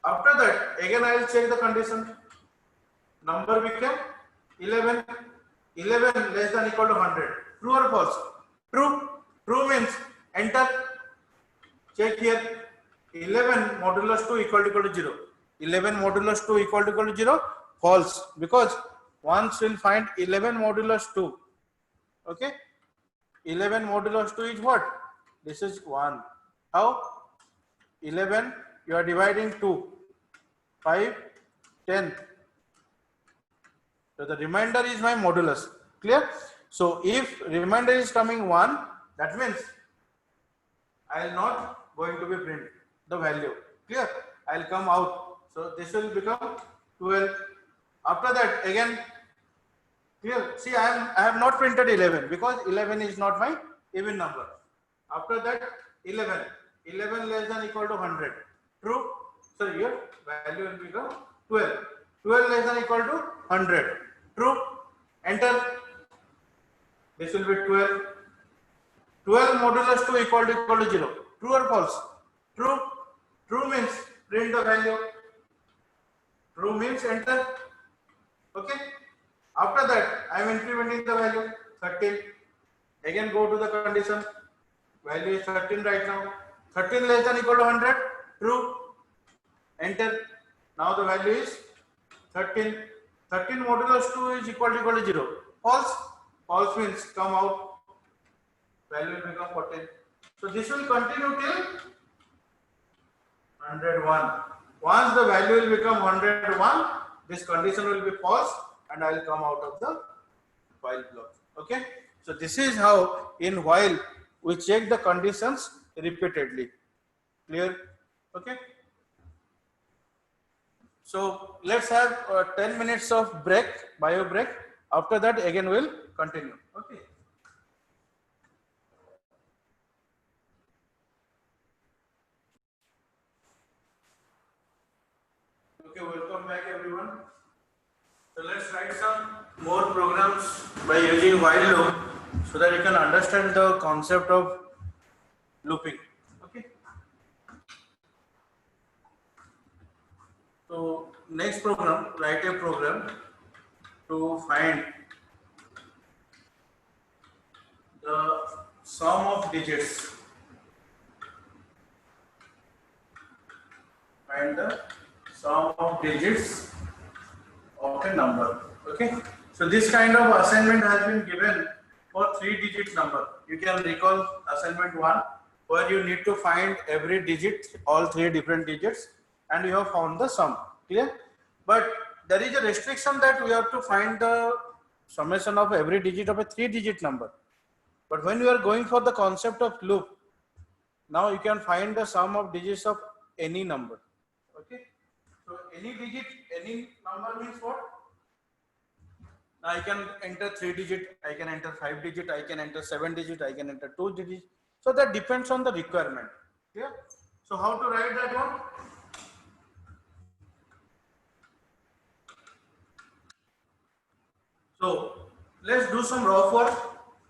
After that, again I will check the condition. Number became 11. 11 less than equal to 100. True or false? True. True means enter. check here. 11 modulus 2 equal to 0. 11 modulus 2 equal to 0. False, because once we'll find 11 modulus 2. Okay, 11 modulus 2 is what? This is 1. How? 11 you are dividing 2, 5, 10. So the remainder is my modulus. Clear? So if remainder is coming 1, that means I will not going to be print the value. Clear? I will come out. So this will become 12. After that again, clear? See, I have not printed 11 because 11 is not my even number. After that 11 less than equal to 100. True? So your value will become 12. 12 less than equal to 100. True? Enter. This will be 12. 12 modulus 2 equal to 0. True or false? True. True means print the value. True means enter. Okay. After that, I am incrementing the value 13. Again go to the condition. Value is 13 right now. 13 less than equal to 100. True. Enter. Now the value is 13. 13 modulus 2 is equal to 0. False. False means come out. Value will become 14. So this will continue till 101. Once the value will become 101, this condition will be false and I will come out of the while block. Okay. So this is how in while we check the conditions repeatedly. Clear? Okay. So let's have 10 minutes of break, bio break. After that again we'll continue. Okay. Okay, welcome back everyone. So let's write some more programs by using while loop so that you can understand the concept of looping. Okay. So next program, write a program to find the sum of digits. Find the sum of digits of a number. Okay. So this kind of assignment has been given for 3-digit number. You can recall assignment 1 where you need to find every digit, all 3 different digits, and you have found the sum. Clear? But there is a restriction that we have to find the summation of every digit of a 3-digit number. But when you are going for the concept of loop, now you can find the sum of digits of any number. Okay. So any digit, any number means what? Now I can enter 3-digit, I can enter 5-digit, I can enter 7-digit, I can enter 2-digit. So that depends on the requirement. Yeah. So how to write that one? So let's do some rough work.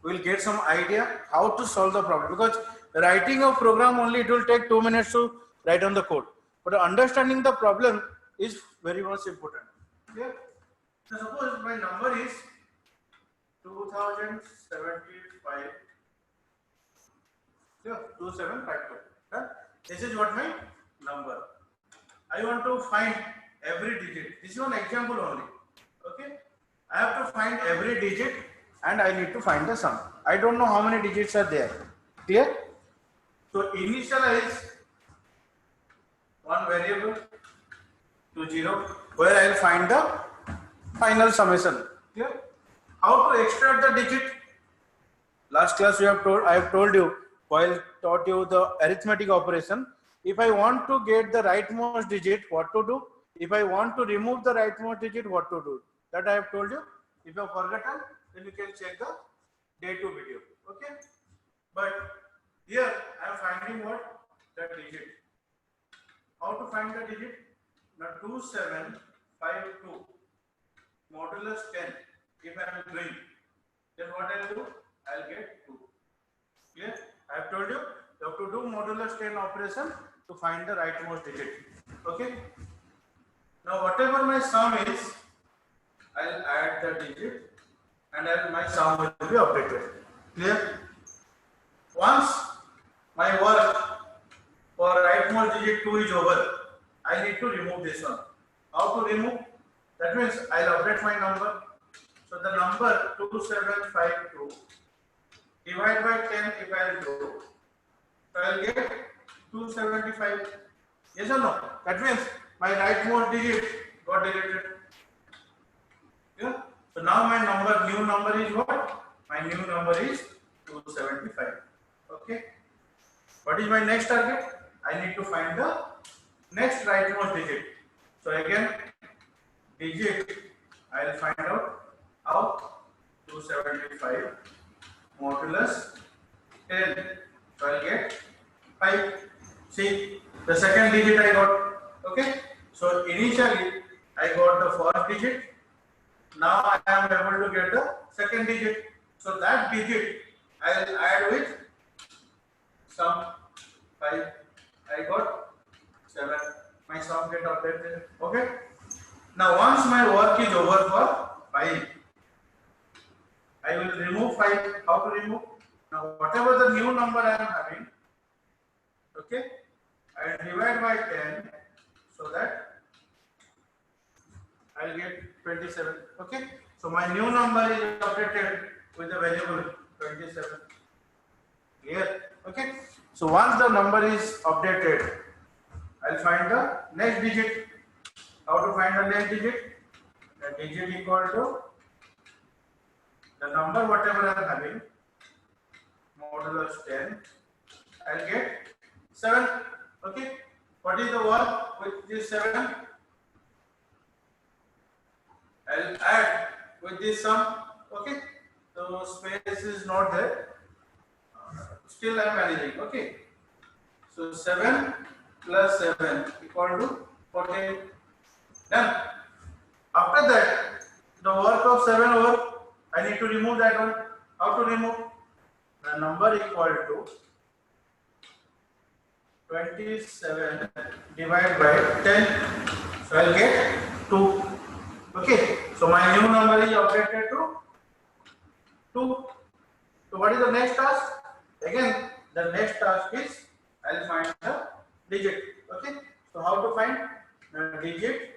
We'll get some idea how to solve the problem, because writing a program only it will take 2 minutes to write on the code. But understanding the problem is very much important. Yeah. So suppose my number is 2075. Yeah, 2752. Yeah. This is what my number. I want to find every digit. This is one example only. Okay. I have to find every digit and I need to find the sum. I don't know how many digits are there. Clear? So initialize one variable to 0 where I will find the final summation. Clear? How to extract the digit? Last class I have told you while taught you the arithmetic operation. If I want to get the rightmost digit, what to do? If I want to remove the rightmost digit, what to do? That I have told you. If you have forgotten, then you can check the day 2 video. Okay. But here I am finding what? The digit. How to find the digit? Now 2752 modulus 10. If I am doing, then what I will do? I will get 2. Clear? I have told you have to do modulus 10 operation to find the rightmost digit. Okay. Now whatever my sum is, I will add the digit and my sum will be updated. Clear? Once my work rightmost digit 2 is over, I need to remove this one. How to remove? That means I'll update my number. So the number 2752 divided by 10 if I'll do, so I'll get 275. Yes or no? That means my rightmost digit got deleted. Yeah. So now my new number is what? My new number is 275. Okay. What is my next target? I need to find the next rightmost digit. So again, digit I will find out how. 275 modulus 10. So I will get 5. See, the second digit I got. Okay. So initially I got the first digit. Now I am able to get the second digit. So that digit I will add with sum 5. I got 7. My sum get updated. Okay. Now once my work is over for 5, I will remove 5. How to remove? Now whatever the new number I am having, okay, I will divide by 10 so that I will get 27. Okay. So my new number is updated with the variable 27. Clear? Okay. So once the number is updated, I will find the next digit. How to find the next digit? The digit equal to the number whatever I am having, modulus 10, I will get 7. Okay. What is the work with this 7? I will add with this sum. Okay. So space is not there. Still I am managing. Okay. So 7 plus 7 equal to 14. Done. After that, the work of 7 over, I need to remove that one. How to remove? The number equal to 27 divided by 10. So I will get 2. Okay. So my new number is updated to 2. So what is the next task? Again, the next task is I will find the digit. Okay. So how to find the digit?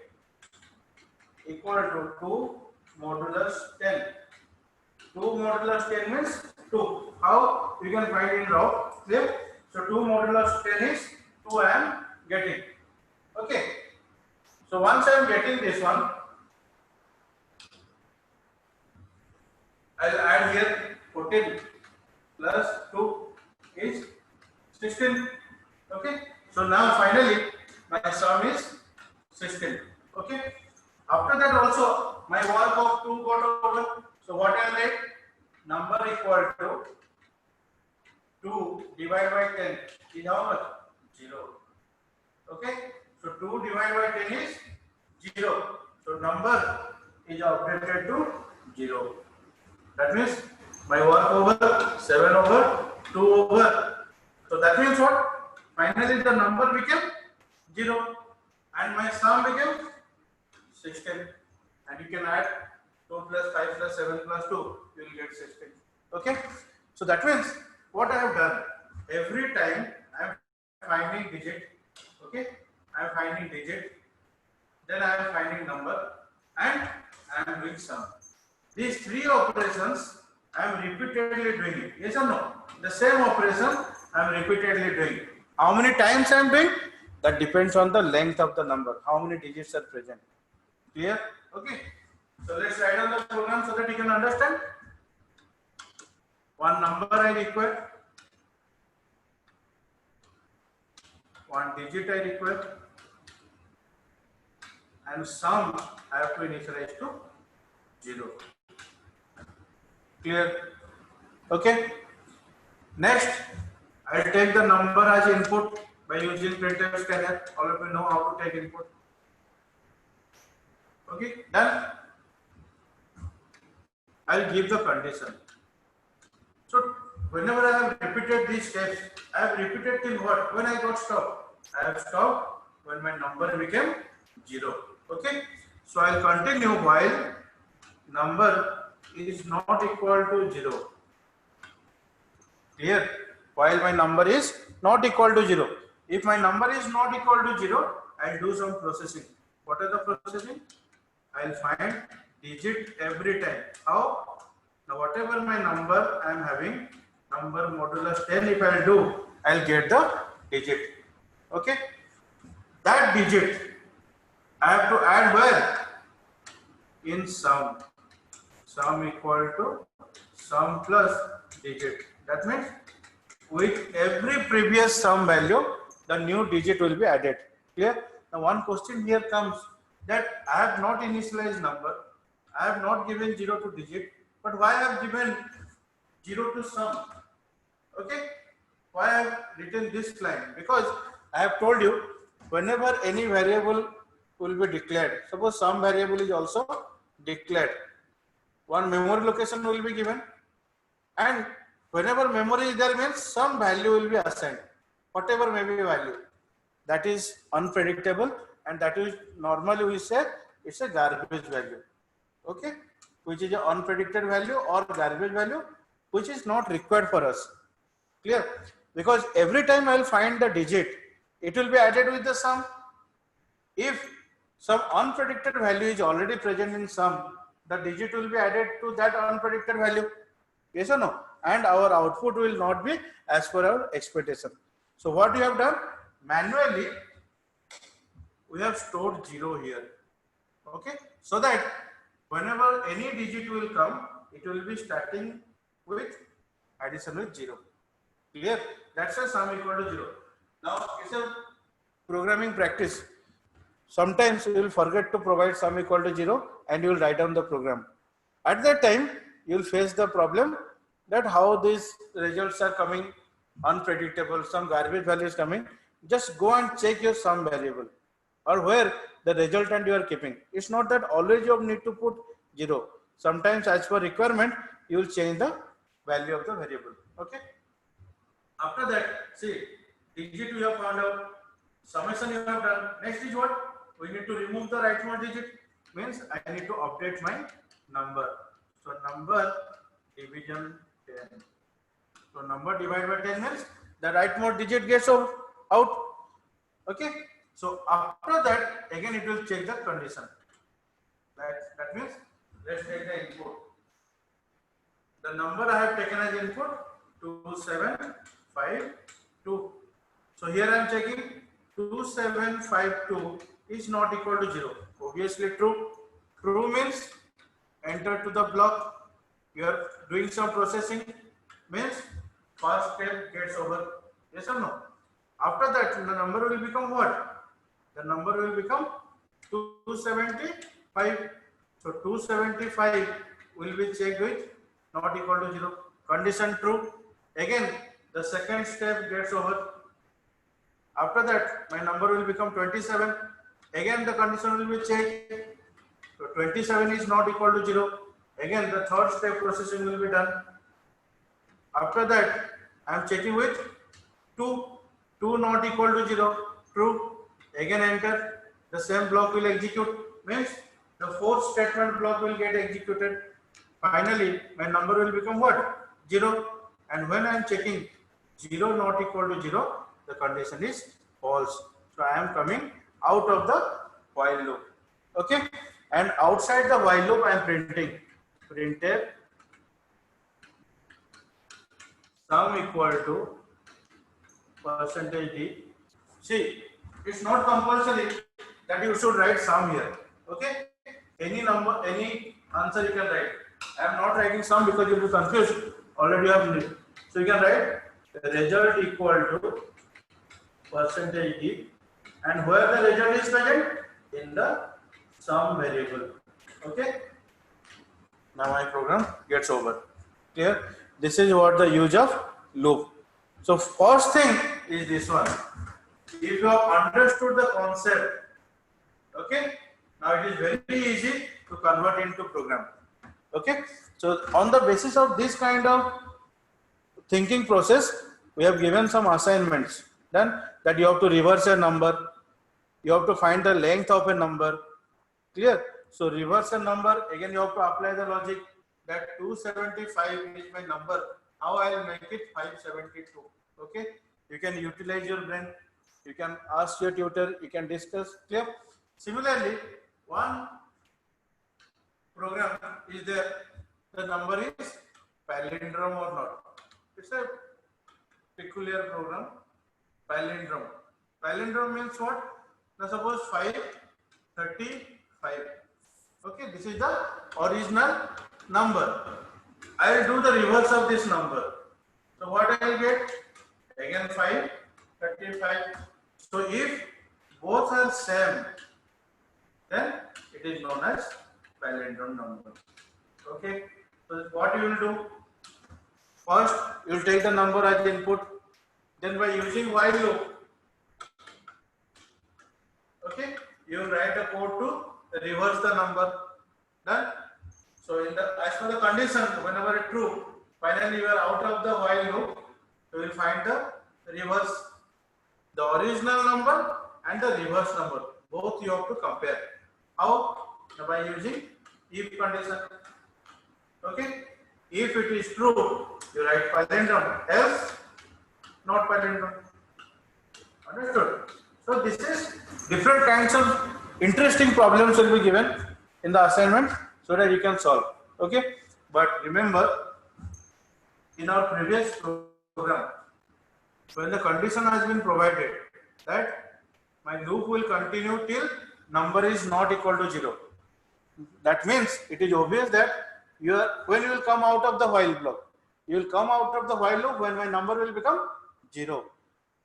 Equal to 2 modulus 10. 2 modulus 10 means 2. How? You can find in raw. Clear? So 2 modulus 10 is 2 I am getting. Okay. So once I am getting this one, I will add here 14 plus 2 is 16. Okay. So now finally my sum is 16. Okay. After that also my work of 2 got over. So what I write? Number equal to 2 divided by 10 is how much? 0. Okay. So 2 divided by 10 is 0. So number is updated to 0. That means my work over 7 over 2 over. So that means what? Finally the number became 0 and my sum became 16. And you can add 2 plus 5 plus 7 plus 2, you will get 16. Okay. So that means what I have done, every time I am finding digit, okay, I am finding digit, then I am finding number and I am doing sum. These 3 operations I am repeatedly doing it. Yes or no? The same operation I am repeatedly doing. How many times I am doing? That depends on the length of the number. How many digits are present. Clear? Okay. So let's write on the program so that you can understand. One number I require. One digit I require. And sum I have to initialize to 0. Clear? Okay. Next, I will take the number as input by using printf scanner. All of you know how to take input. Okay, done. I will give the condition. So whenever I have repeated these steps, I have repeated till what? When I got stopped. I have stopped when my number became 0. Okay. So I will continue while number is not equal to 0. Clear? While my number is not equal to 0. If my number is not equal to 0, I'll do some processing. What are the processing? I'll find digit every time. How? Now whatever my number I am having, number modulus 10 if I'll do, I'll get the digit. Okay? That digit I have to add where? In sum. Sum equal to sum plus digit. That means with every previous sum value, the new digit will be added. Clear? Now one question here comes that I have not initialized number, I have not given 0 to digit, but why I have given 0 to sum? Okay? Why I have written this line? Because I have told you whenever any variable will be declared, suppose some variable is also declared, one memory location will be given, and whenever memory is there means some value will be assigned, whatever may be value. That is unpredictable, and that is normally we say it's a garbage value. Okay, which is an unpredicted value or garbage value, which is not required for us. Clear? Because every time I will find the digit, it will be added with the sum. If some unpredicted value is already present in sum, the digit will be added to that unpredicted value. Yes or no? And our output will not be as per our expectation. So what we have done? Manually, we have stored 0 here. Okay? So that whenever any digit will come, it will be starting with addition with 0. Clear? That's a sum equal to 0. Now it's a programming practice. Sometimes you will forget to provide sum equal to 0 and you will write down the program. At that time, you will face the problem that how these results are coming unpredictable, some garbage value is coming. Just go and check your sum variable or where the resultant you are keeping. It's not that always you need to put 0. Sometimes as per requirement, you will change the value of the variable. Okay. After that, see, digit we have found out, summation you have done. Next is what? We need to remove the rightmost digit. Means I need to update my number. So number division 10. So number divided by 10 means the rightmost digit gets out. Okay. So after that, again it will check the condition. That means let's take the input. The number I have taken as input 2752. So here I am checking 2752 is not equal to 0. Obviously true. True means enter to the block. You are doing some processing, means first step gets over. Yes or no? After that, the number will become what? The number will become 275. So 275 will be checked with not equal to 0. Condition true. Again, the second step gets over. After that, my number will become 27. Again, the condition will be checked. So 27 is not equal to 0. Again, the third step processing will be done. After that, I am checking with 2. 2 not equal to 0. True. Again, enter. The same block will execute. Means the fourth statement block will get executed. Finally, my number will become what? 0. And when I am checking 0 not equal to 0, the condition is false. So I am coming out of the while loop. Okay. And outside the while loop, I am printing printf sum equal to %d. See, it's not compulsory that you should write sum here. Okay. Any number, any answer you can write. I am not writing sum because you will be confused. Already you have written. So you can write the result equal to %d, and where the result is present? In the sum variable. Okay. Now my program gets over. Clear? This is what the use of loop. So first thing is this one. If you have understood the concept, okay, now it is very easy to convert into program. Okay. So on the basis of this kind of thinking process, we have given some assignments. Then that you have to reverse a number, you have to find the length of a number. Clear? So reverse a number, again you have to apply the logic that 275 is my number. How I will make it 572? Okay, you can utilize your brain. You can ask your tutor, you can discuss. Clear? Similarly, one program is there, the number is palindrome or not. It's a peculiar program, palindrome. Palindrome means what? Now suppose 535. Okay, this is the original number. I will do the reverse of this number. So what I will get? Again 535. So if both are same, then it is known as palindrome number. Okay. So what you will do? First, you will take the number as input. Then by using while loop, okay, you will write a code to reverse the number. Done. So in the as per the condition, whenever it true, finally you are out of the while loop. You will find the reverse, the original number and the reverse number. Both you have to compare. How? By using if condition. Okay. If it is true, you write palindrome. Else, not palindrome. Understood? So this is different kinds of interesting problems will be given in the assignment so that you can solve. Okay. But remember, in our previous program, when the condition has been provided that my loop will continue till number is not equal to 0. That means it is obvious that when you will come out of the while block, you will come out of the while loop when my number will become 0.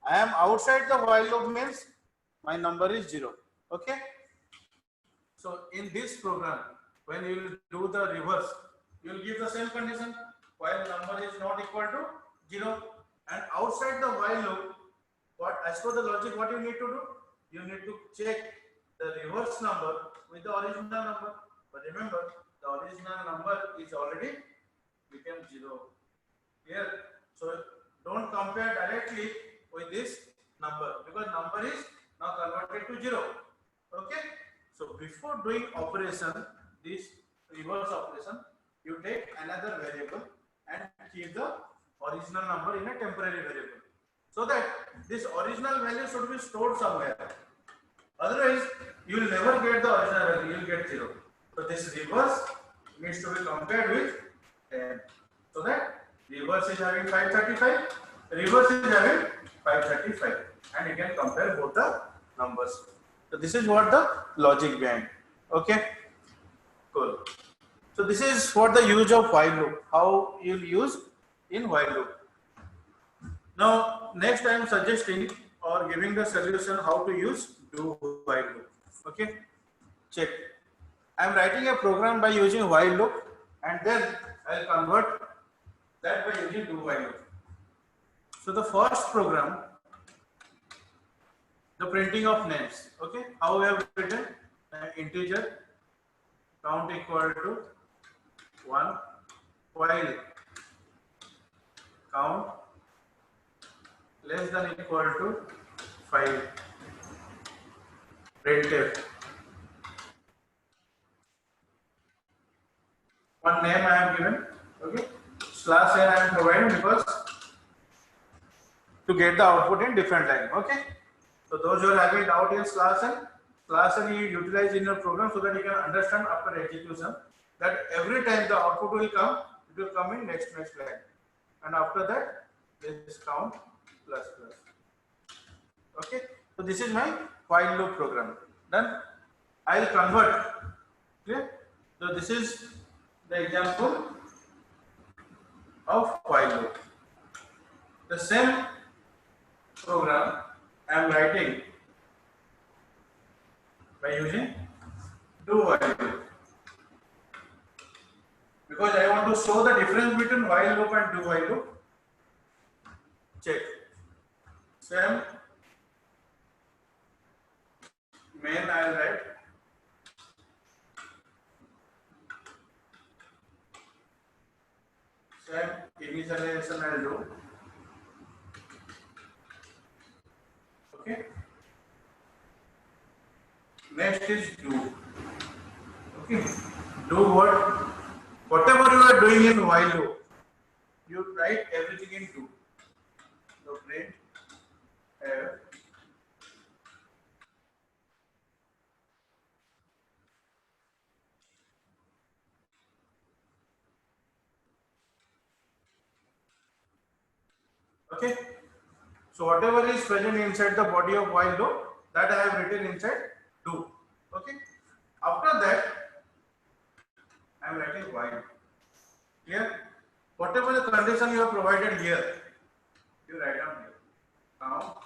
I am outside the while loop means my number is 0. Okay. So in this program, when you will do the reverse, you will give the same condition while number is not equal to 0, and outside the while loop, what as per the logic, what you need to do? You need to check the reverse number with the original number. But remember, the original number is already become 0 here. So don't compare directly with this number because number is now converted to 0. Okay. So before doing operation, this reverse operation, you take another variable and keep the original number in a temporary variable, so that this original value should be stored somewhere. Otherwise, you will never get the original value, you will get 0. So this reverse needs to be compared with 10. So that reverse is having 535, reverse is having 535, and you can compare both the numbers. So this is what the logic behind. Okay, cool. So this is what the use of while loop, how you will use in while loop. Now next I am suggesting or giving the solution how to use do while loop. Okay, check. I am writing a program by using while loop, and then I will convert that by using do while loop. So the first program, the printing of names. Okay, how we have written integer count equal to 1 while count less than equal to 5. Printf. One name I have given. Okay. Slash n I am providing because to get the output in different line. Okay. So those who are having doubt in slash n you utilize in your program so that you can understand after execution that every time the output will come, it will come in next line, and after that this count plus. Okay. So this is my while loop program. Then I will convert. Clear? So this is the example of while loop. The same program I am writing by using do while loop, because I want to show the difference between while loop and do while loop. Check. Same main I will write. Same initialization I will do. Okay. Next is do. Okay. Do what? Whatever you are doing in while loop, you write everything in do. So print Okay. So whatever is present inside the body of while loop, that I have written inside do. Okay. After that, I am writing while. Here, whatever the condition you have provided here, you write down here. Now,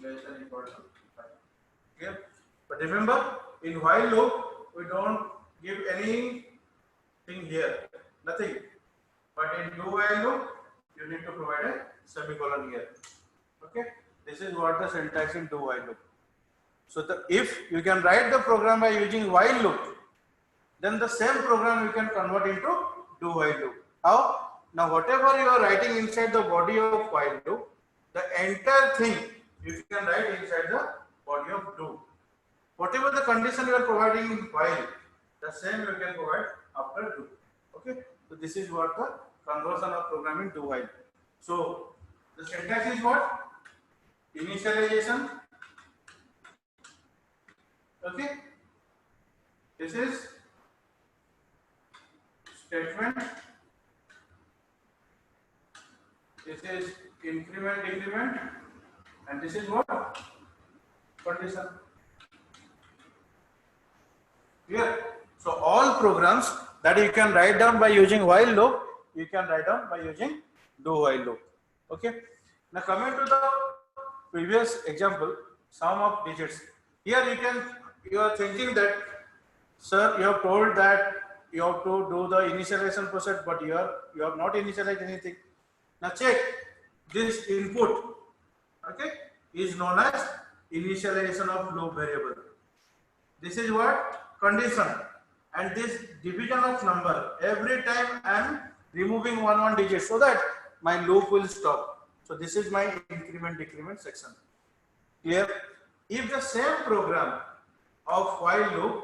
less than equal to 5. Here, but remember, in while loop, we don't give anything here, nothing. But in do while loop, you need to provide a semicolon here. Okay, this is what the syntax in do while loop. So if you can write the program by using while loop, then the same program you can convert into do while loop. How? Now whatever you are writing inside the body of while loop, the entire thing you can write inside the body of do. Whatever the condition you are providing in while, the same you can provide after do. Okay, so this is what the conversion of programming do while. So the syntax is what? Initialization. Okay, this is statement. This is increment, decrement, and this is what? Condition. Clear? So all programs that you can write down by using while loop, you can write down by using do while loop. Okay. Now coming to the previous example, sum of digits. Here you are thinking that, sir, you have told that you have to do the initialization process, but you have not initialized anything. Now check this input. Okay, is known as initialization of loop variable. This is what? Condition. And this division of number, every time I am removing one digit so that my loop will stop. So this is my increment decrement section. Clear? If the same program of while loop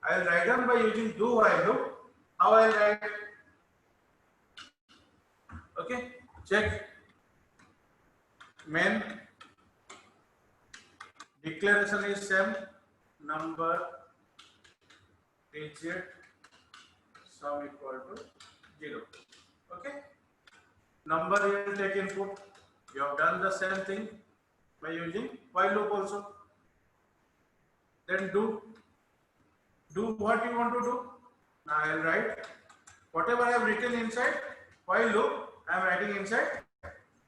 I will write down by using do while loop, how I will write? Okay, check. Main declaration is same, number digit sum equal to 0. Okay, number you will take input. You have done the same thing by using while loop also. Then do what you want to do. Now I will write whatever I have written inside while loop, I am writing inside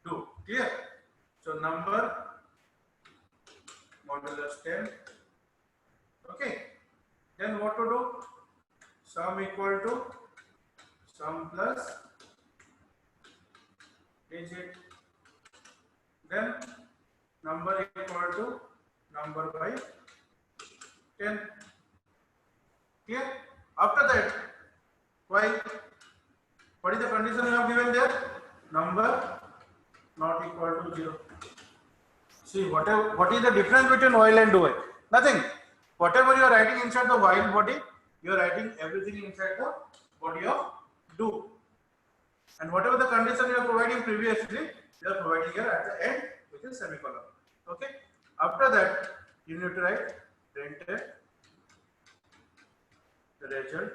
do. Clear? So number modulus 10. Okay. Then what to do? Sum equal to sum plus digit. Then number equal to number by 10. Clear? After that, while what is the condition you have given there? Number not equal to 0. See what is the difference between while and do while? Nothing. Whatever you are writing inside the while body, you are writing everything inside the body of do. And whatever the condition you are providing previously, you are providing here at the end with a semicolon. Okay. After that, you need to write printf the result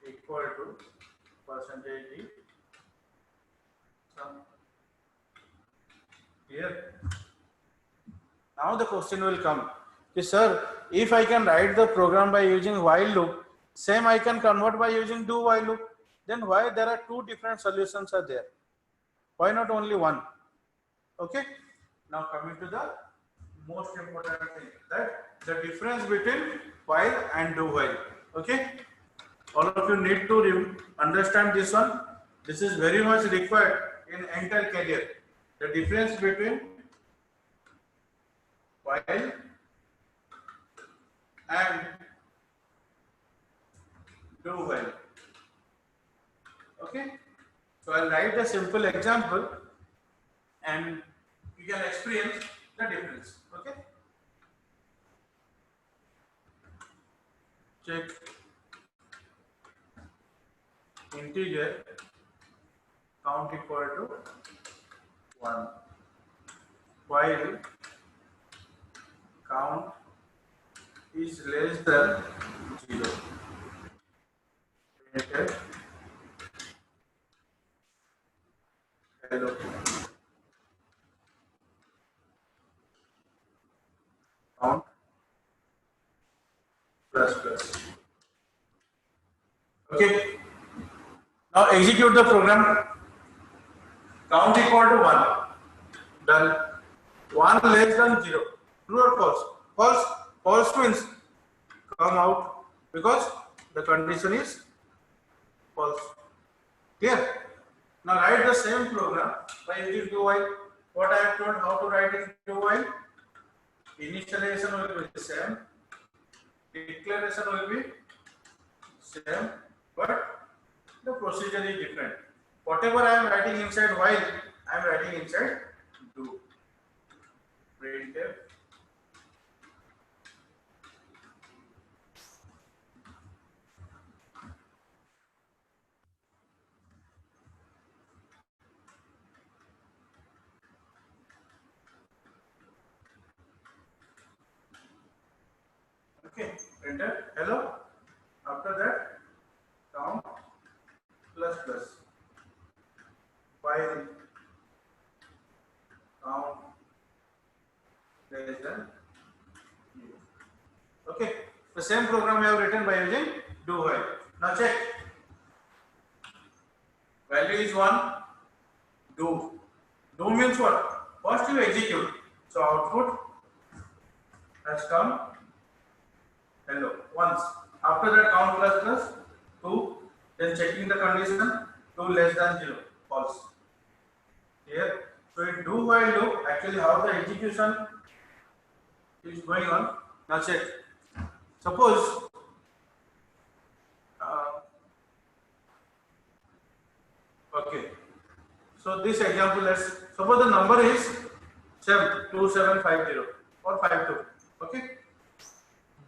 equal to percentage d sum. Here. Now the question will come. Sir, if I can write the program by using while loop, same I can convert by using do while loop. Then why there are two different solutions are there? Why not only one? Okay. Now coming to the most important thing, that the difference between while and do while. Okay. All of you need to understand this one. This is very much required in entire career. The difference between while and do while. Okay, so I'll write a simple example and you can experience the difference. Okay, check integer count equal to 1 while count is less than 0. Hello. plus plus. Okay. Now execute the program. Count equal to 1. Done. 1 less than 0. True or false? False. False means come out because the condition is false. Clear? Now write the same program by using do while. What I have told how to write it do while. Initialization will be the same. Declaration will be same, but the procedure is different. Whatever I am writing inside while, I am writing inside do. Printf. Okay, enter hello. After that, count plus plus. While count less than 0. Okay, the same program we have written by using do while. Now check. Value is 1. Do. Do means what? First you execute. So output has come hello once. After that count plus plus 2. Then checking the condition 2 less than 0 false. Here. So in do while loop actually how the execution is going on. Now check. Suppose okay. So this example, let's suppose the number is 2750 or 52. Okay.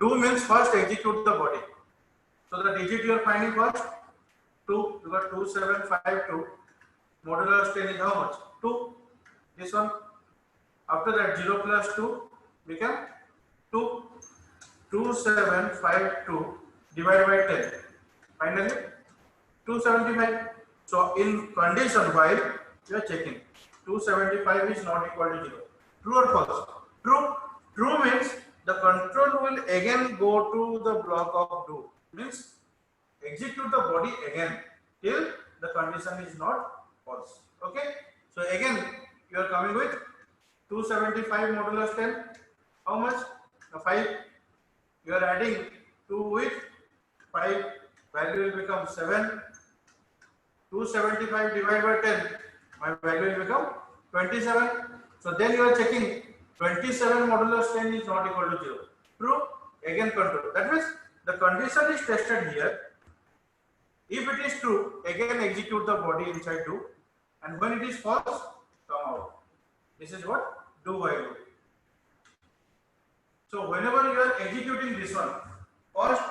Do means first execute the body. So the digit you are finding first 2. You got 2752. Modulus 10 is how much? 2. This one. After that 0 plus 2 become 2. 2752 divided by 10. Finally 275. So in condition while you are checking 275 is not equal to 0. True or false? True. True means the control will again go to the block of do. Means execute the body again till the condition is not false. Okay. So again you are coming with 275 modulus 10. How much? 5. You are adding 2 with 5. Value will become 7. 275 divided by 10. My value will become 27. So then you are checking 27 modulus 10 is not equal to 0. True. Again control. That means the condition is tested here. If it is true, again execute the body inside do. And when it is false, come out. This is what do while loop. So whenever you are executing this one, first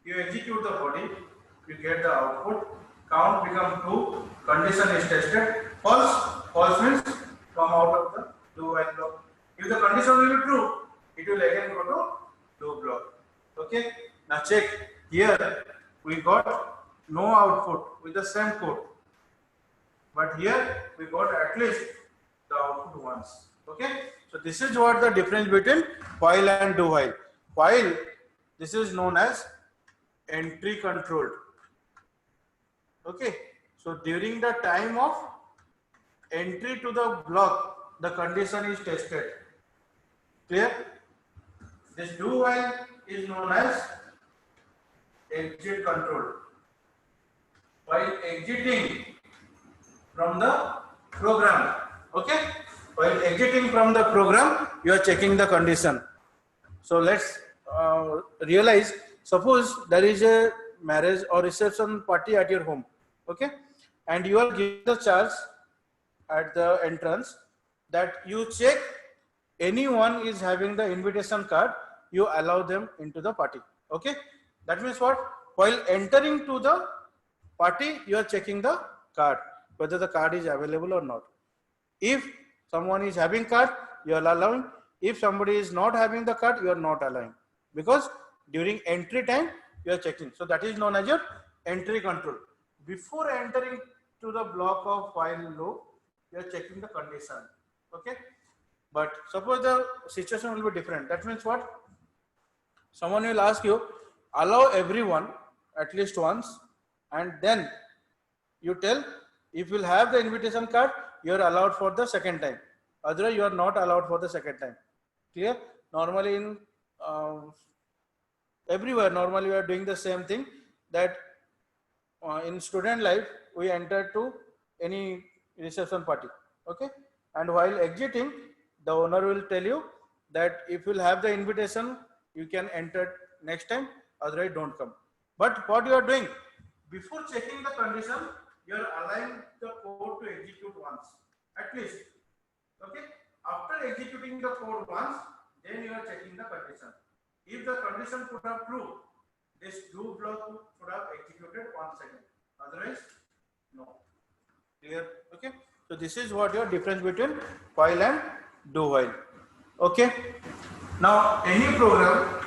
you execute the body, you get the output, count become 2, condition is tested, false, false means come out of the do while block. If the condition will be true, it will again go to do block. Okay, now check here we got no output with the same code, but here we got at least the output once. Okay, so this is what the difference between while and do while. While this is known as entry controlled. Okay, so during the time of entry to the block, the condition is tested. Clear? This do while is known as exit control. While exiting from the program, okay? While exiting from the program, you are checking the condition. So let's realize, suppose there is a marriage or reception party at your home, okay? And you are given the charge at the entrance that you check anyone is having the invitation card, you allow them into the party, okay? That means what? While entering to the party, you are checking the card, whether the card is available or not. If someone is having card, you are allowing. If somebody is not having the card, you are not allowing, because during entry time you are checking. So that is known as your entry control. Before entering to the block of while loop, you are checking the condition. Okay, but suppose the situation will be different. That means what? Someone will ask you, allow everyone at least once, and then you tell if you'll have the invitation card, you are allowed for the second time. Otherwise, you are not allowed for the second time. Clear? Normally in everywhere, normally we are doing the same thing, that in student life we enter to any reception party. Okay, and while exiting, the owner will tell you that if you'll have the invitation, you can enter next time, otherwise don't come. But what you are doing, before checking the condition, you are allowing the code to execute once at least. Okay, after executing the code once, then you are checking the condition. If the condition could have true, this do block should have executed once again. Otherwise, no. Clear? Okay. So this is what your difference between while and do while. Okay. Now any program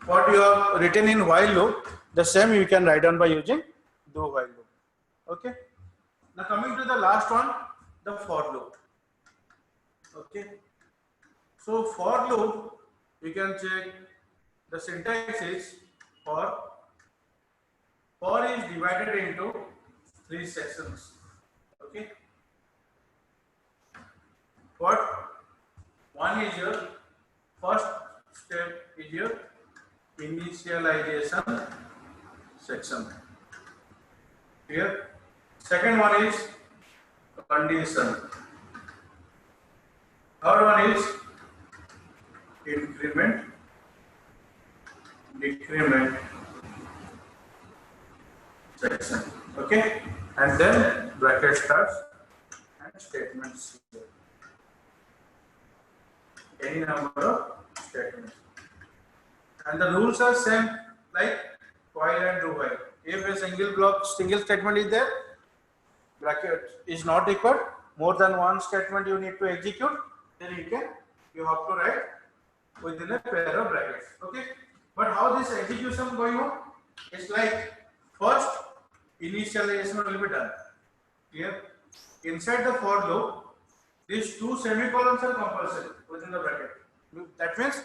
what you have written in while loop, the same you can write down by using do while loop. Okay. Now coming to the last one, the for loop. Okay. So for loop, you can check the syntax is for is divided into 3 sections. Okay. What? One is your first step is your initialization section. Here. Second one is condition. Third one is increment, decrement section. Okay, and then bracket starts and statements. Any number of statements, and the rules are same like while and do while. If a single statement is there, bracket is not required. More than one statement you need to execute, then you have to write within a pair of brackets. Okay, but how this execution going on? It's like first initialization will be done. Here inside the for loop, these 2 semicolons are compulsory within the bracket. That means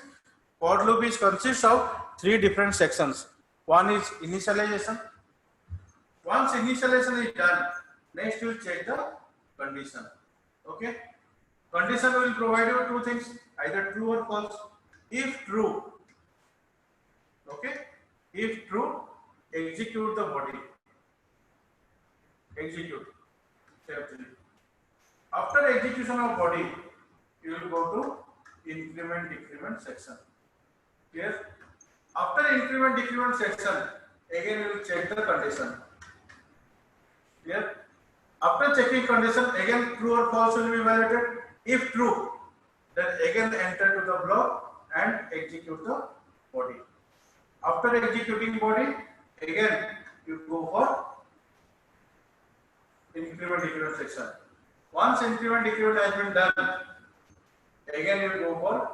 for loop consists of 3 different sections. One is initialization. Once initialization is done, next you will check the condition. Okay, condition will provide you 2 things, either true or false. If true, okay, if true, execute the body. Execute. After execution of body, you will go to increment decrement section. Yes. After increment decrement section, again you will check the condition. Clear? After checking condition, again true or false will be evaluated. If true, then again enter to the block and execute the body. After executing body, again you go for increment decrement section. Once increment decrement has been done, again you go for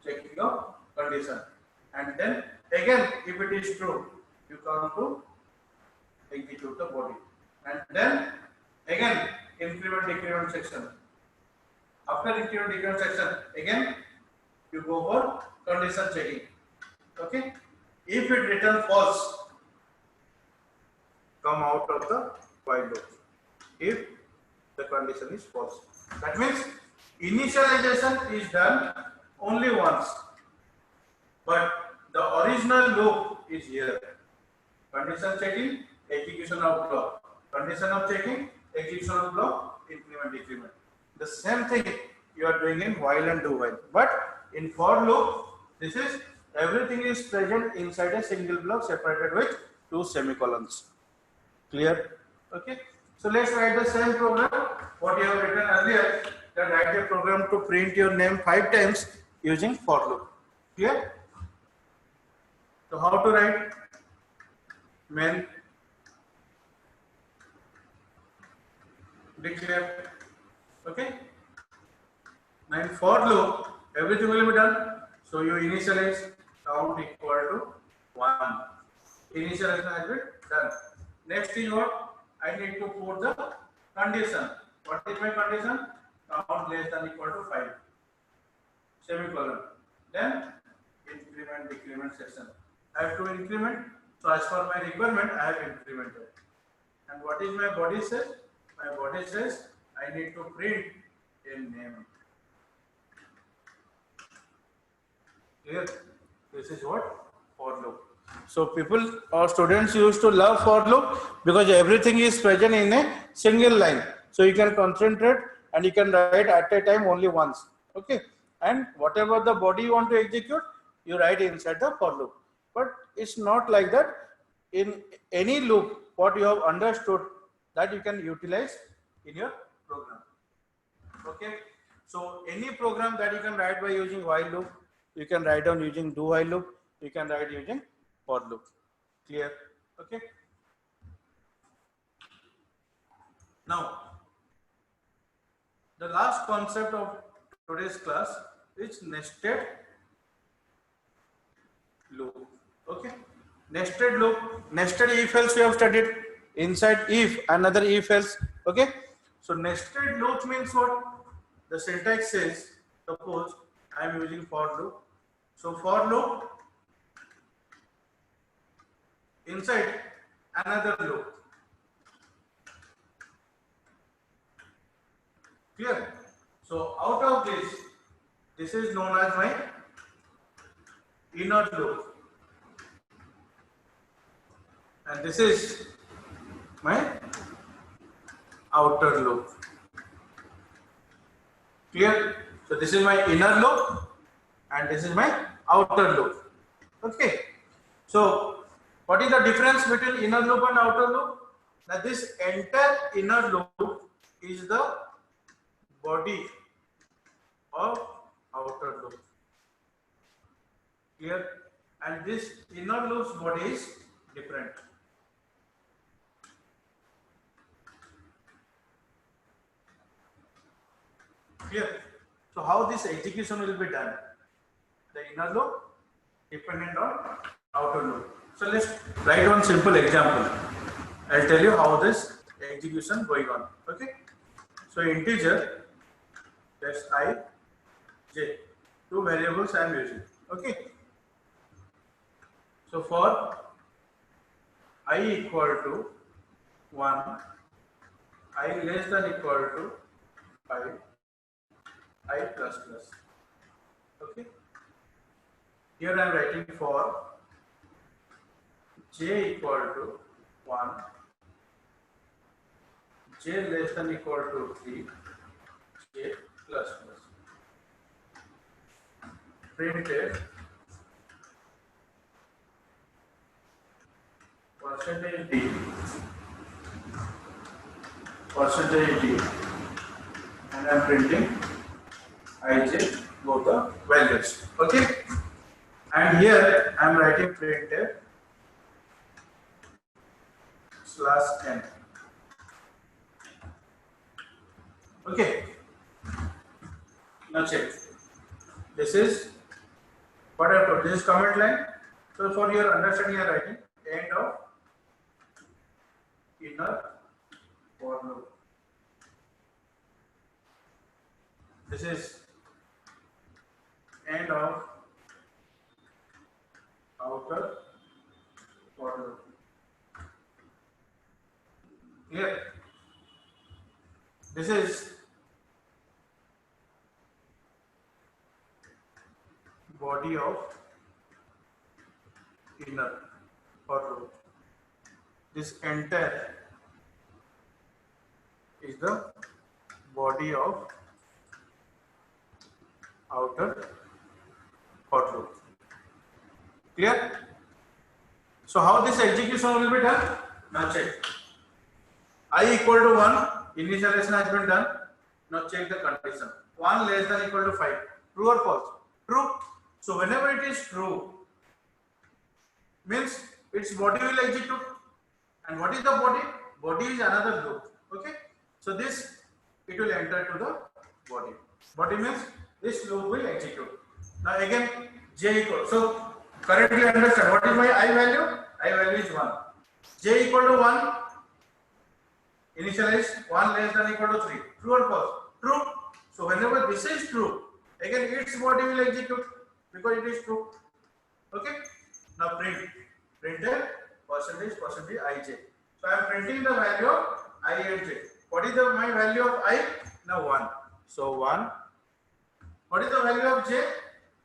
checking the condition, and then again if it is true, you come to execute the body, and then again increment decrement section. After increment decrement section, again you go for condition checking. Okay, if it returns false, come out of the while loop. If the condition is false, that means initialization is done only once, but the original loop is here. Condition checking, execution of block. Condition of checking, execution of block, increment decrement. The same thing you are doing in while and do while, but in for loop, this is everything is present inside a single block separated with 2 semicolons. Clear? Okay. So let's write the same program what you have written earlier. Then write a program to print your name 5 times using for loop. Clear? So how to write? Main declare. Okay. Now in for loop, everything will be done. So you initialize count equal to 1. Initialization has been done. Next is what? I need to put the condition. What is my condition? Count less than equal to 5. Semicolon. Then increment decrement section. I have to increment. So as per my requirement, I have incremented. And what is my body says? My body says I need to print a name. Clear? This is what? For loop. So people or students used to love for loop because everything is present in a single line. So you can concentrate and you can write at a time only once. Okay. And whatever the body you want to execute, you write inside the for loop. But it's not like that. In any loop, what you have understood, that you can utilize in your program. Okay. So any program that you can write by using while loop, you can write down using do while loop, you can write using for loop. Clear? Okay. Now, the last concept of today's class is nested loop. Okay. Nested loop, nested if else we have studied. Inside if, another if else. Okay. So nested loop means what? The syntax says, suppose I am using for loop. So for loop, inside another loop. Clear? So out of this is known as my inner loop. And this is my outer loop. Clear? So this is my inner loop and this is my outer loop. Okay. So what is the difference between inner loop and outer loop? Now this entire inner loop is the body of outer loop. Clear? And this inner loop's body is different. Clear? So how this execution will be done? The inner loop dependent on outer loop. So let's write one simple example. I'll tell you how this execution going on. Okay. So integer, that's I, j, two variables I am using. Okay. So for I equal to 1, I less than equal to 5, I plus plus. Okay. Here I am writing for j equal to 1, j less than equal to 3, j plus plus. Printed percentage d, and I am printing ij, both the values. Okay. And here I am writing printed /n. Okay. Now check. This is what I have put. This is comment line. So for your understanding, I am writing end of inner for loop. This is end of outer for loop. Clear? This is body of inner for loop. This entire is the body of outer for loop. Clear? So how this execution will be done? Now check. I equal to 1, initialization has been done. Now check the condition. 1 less than equal to 5. True or false? True. So whenever it is true, means its body will execute. And what is the body? Body is another loop. Okay. So this, it will enter to the body. Body means this loop will execute. Now again, j equal. So currently understand what is my I value? I value is 1. J equal to 1. Initialize 1 less than equal to 3. True or false? True. So whenever this is true, again its body will execute because it is true. Okay. Now printed percentage ij. So I am printing the value of I and j. What is my value of I? Now 1. So 1. What is the value of j?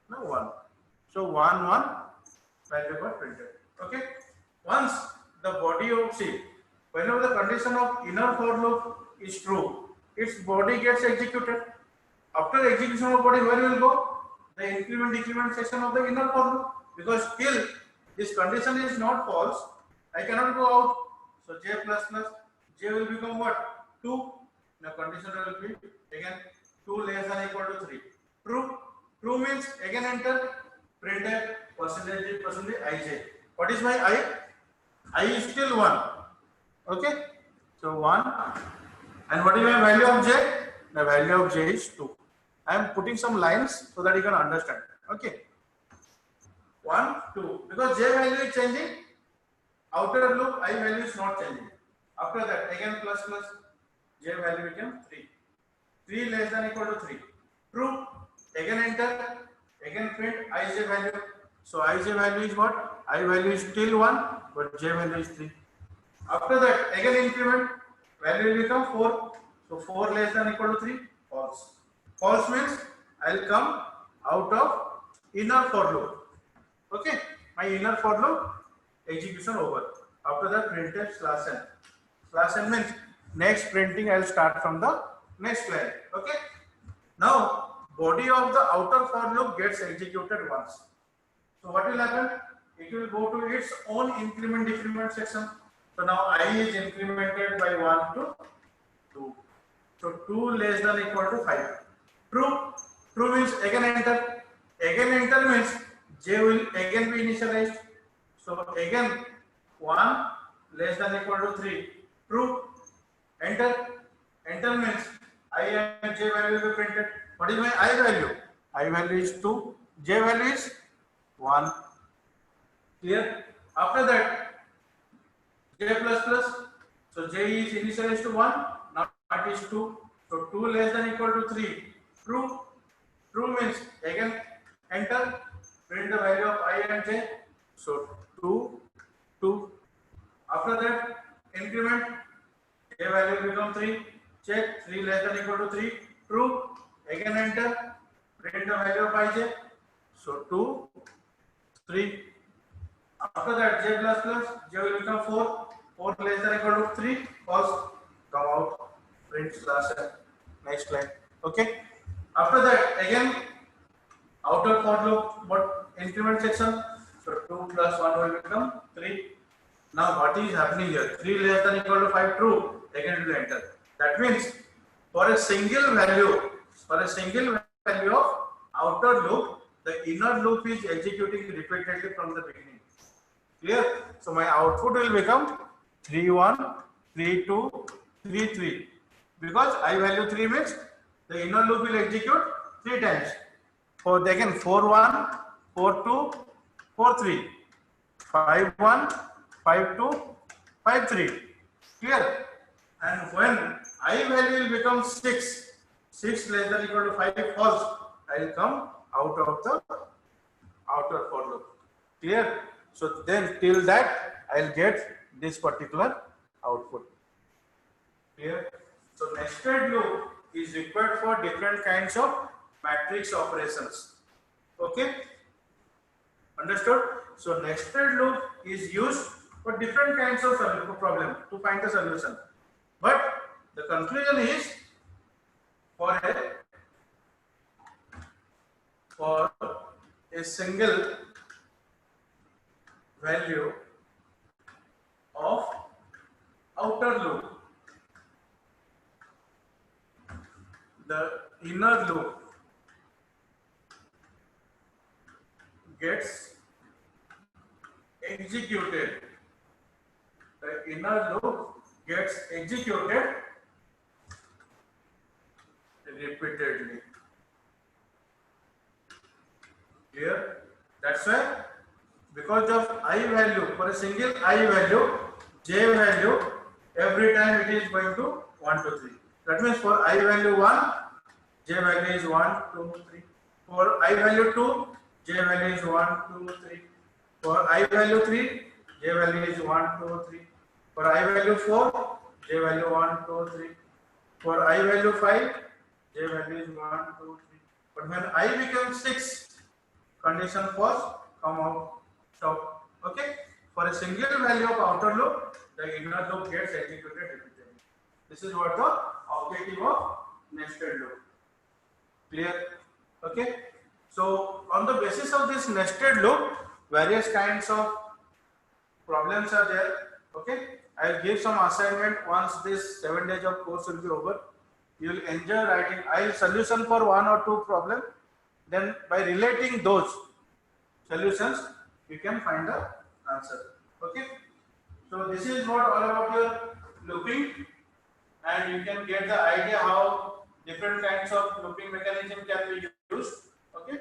Now 1. So 1 1 value got printed. Okay. Once the body of C, whenever the condition of inner for loop is true, its body gets executed. After execution of body, where will go? The increment decrement section of the inner for loop. Because till this condition is not false, I cannot go out. So j plus plus j will become what? 2. Now condition will be again 2 less than equal to 3. True. True means again enter printed percentage ij. What is my I? I is still 1. Okay. So 1. And what is my value of j? The value of j is 2. I am putting some lines so that you can understand. Okay. 1, 2. Because j value is changing, outer loop I value is not changing. After that, again plus plus j value became 3. 3 less than equal to 3. True. Again enter. Again print ij value. So ij value is what? I value is still 1, but j value is 3. After that, again increment. Value will become 4. So 4 less than equal to 3. False. False means I will come out of inner for loop. Okay. My inner for loop execution over. After that, printed slash n. Slash n means next printing I will start from the next line. Okay. Now body of the outer for loop gets executed once. So what will happen? It will go to its own increment decrement section. So now I is incremented by 1 to 2. So 2 less than equal to 5. True. True means again enter. Again enter means j will again be initialized. So again 1 less than equal to 3. True. Enter. Enter means I and j value will be printed. What is my I value? I value is 2. J value is 1. Clear? After that, j plus plus. So j is initialized to 1. Now it is 2. So 2 less than equal to 3. True. True means again enter. Print the value of I and j. So 2, 2. After that, increment. J value will become 3. Check. 3 less than equal to 3. True. Again enter. Print the value of ij. So 2, 3. After that, j plus plus j will become 4. 4 less than equal to 3. False. Come out. Print slash n. Next line. Okay. After that, again outer for loop, but increment section. So 2 plus 1 will become 3. Now what is happening here? 3 less than equal to 5. True. Again it will enter. That means for a single value of outer loop, the inner loop is executing repeatedly from the beginning. Clear? So my output will become 3 1, 3 2, 3 3. Because I value 3 means the inner loop will execute 3 times. For again 4 1, 4 2, 4 3, 5 1, 5 2, 5 3. Clear? And when I value will become 6, 6 less than equal to 5 false, I will come out of the outer for loop. Clear? So then till that I will get this particular output. Clear? So nested loop is required for different kinds of matrix operations. Okay? Understood? So nested loop is used for different kinds of problem to find the solution. But the conclusion is for a single value of outer loop, the inner loop gets executed. The inner loop gets executed repeatedly. Clear? That's why because of I value, for a single I value, j value, every time it is going to 1 to 3. That means for I value 1, j value is 1, 2, 3. For I value 2, j value is 1, 2, 3. For I value 3, j value is 1, 2, 3. For I value 4, j value 1, 2, 3. For I value 5, j value is 1, 2, 3. But when I becomes 6, condition false, come out, stop. Okay. For a single value of outer loop, the inner loop gets executed repeatedly. This is what the objective of nested loop. Clear? Okay. So on the basis of this nested loop, various kinds of problems are there. Okay. I will give some assignment once this 7 days of course will be over. You will enjoy writing. I will solution for 1 or 2 problems. Then by relating those solutions, you can find the answer. Okay. So this is what all about your looping, and you can get the idea how different kinds of looping mechanism can be used. Okay.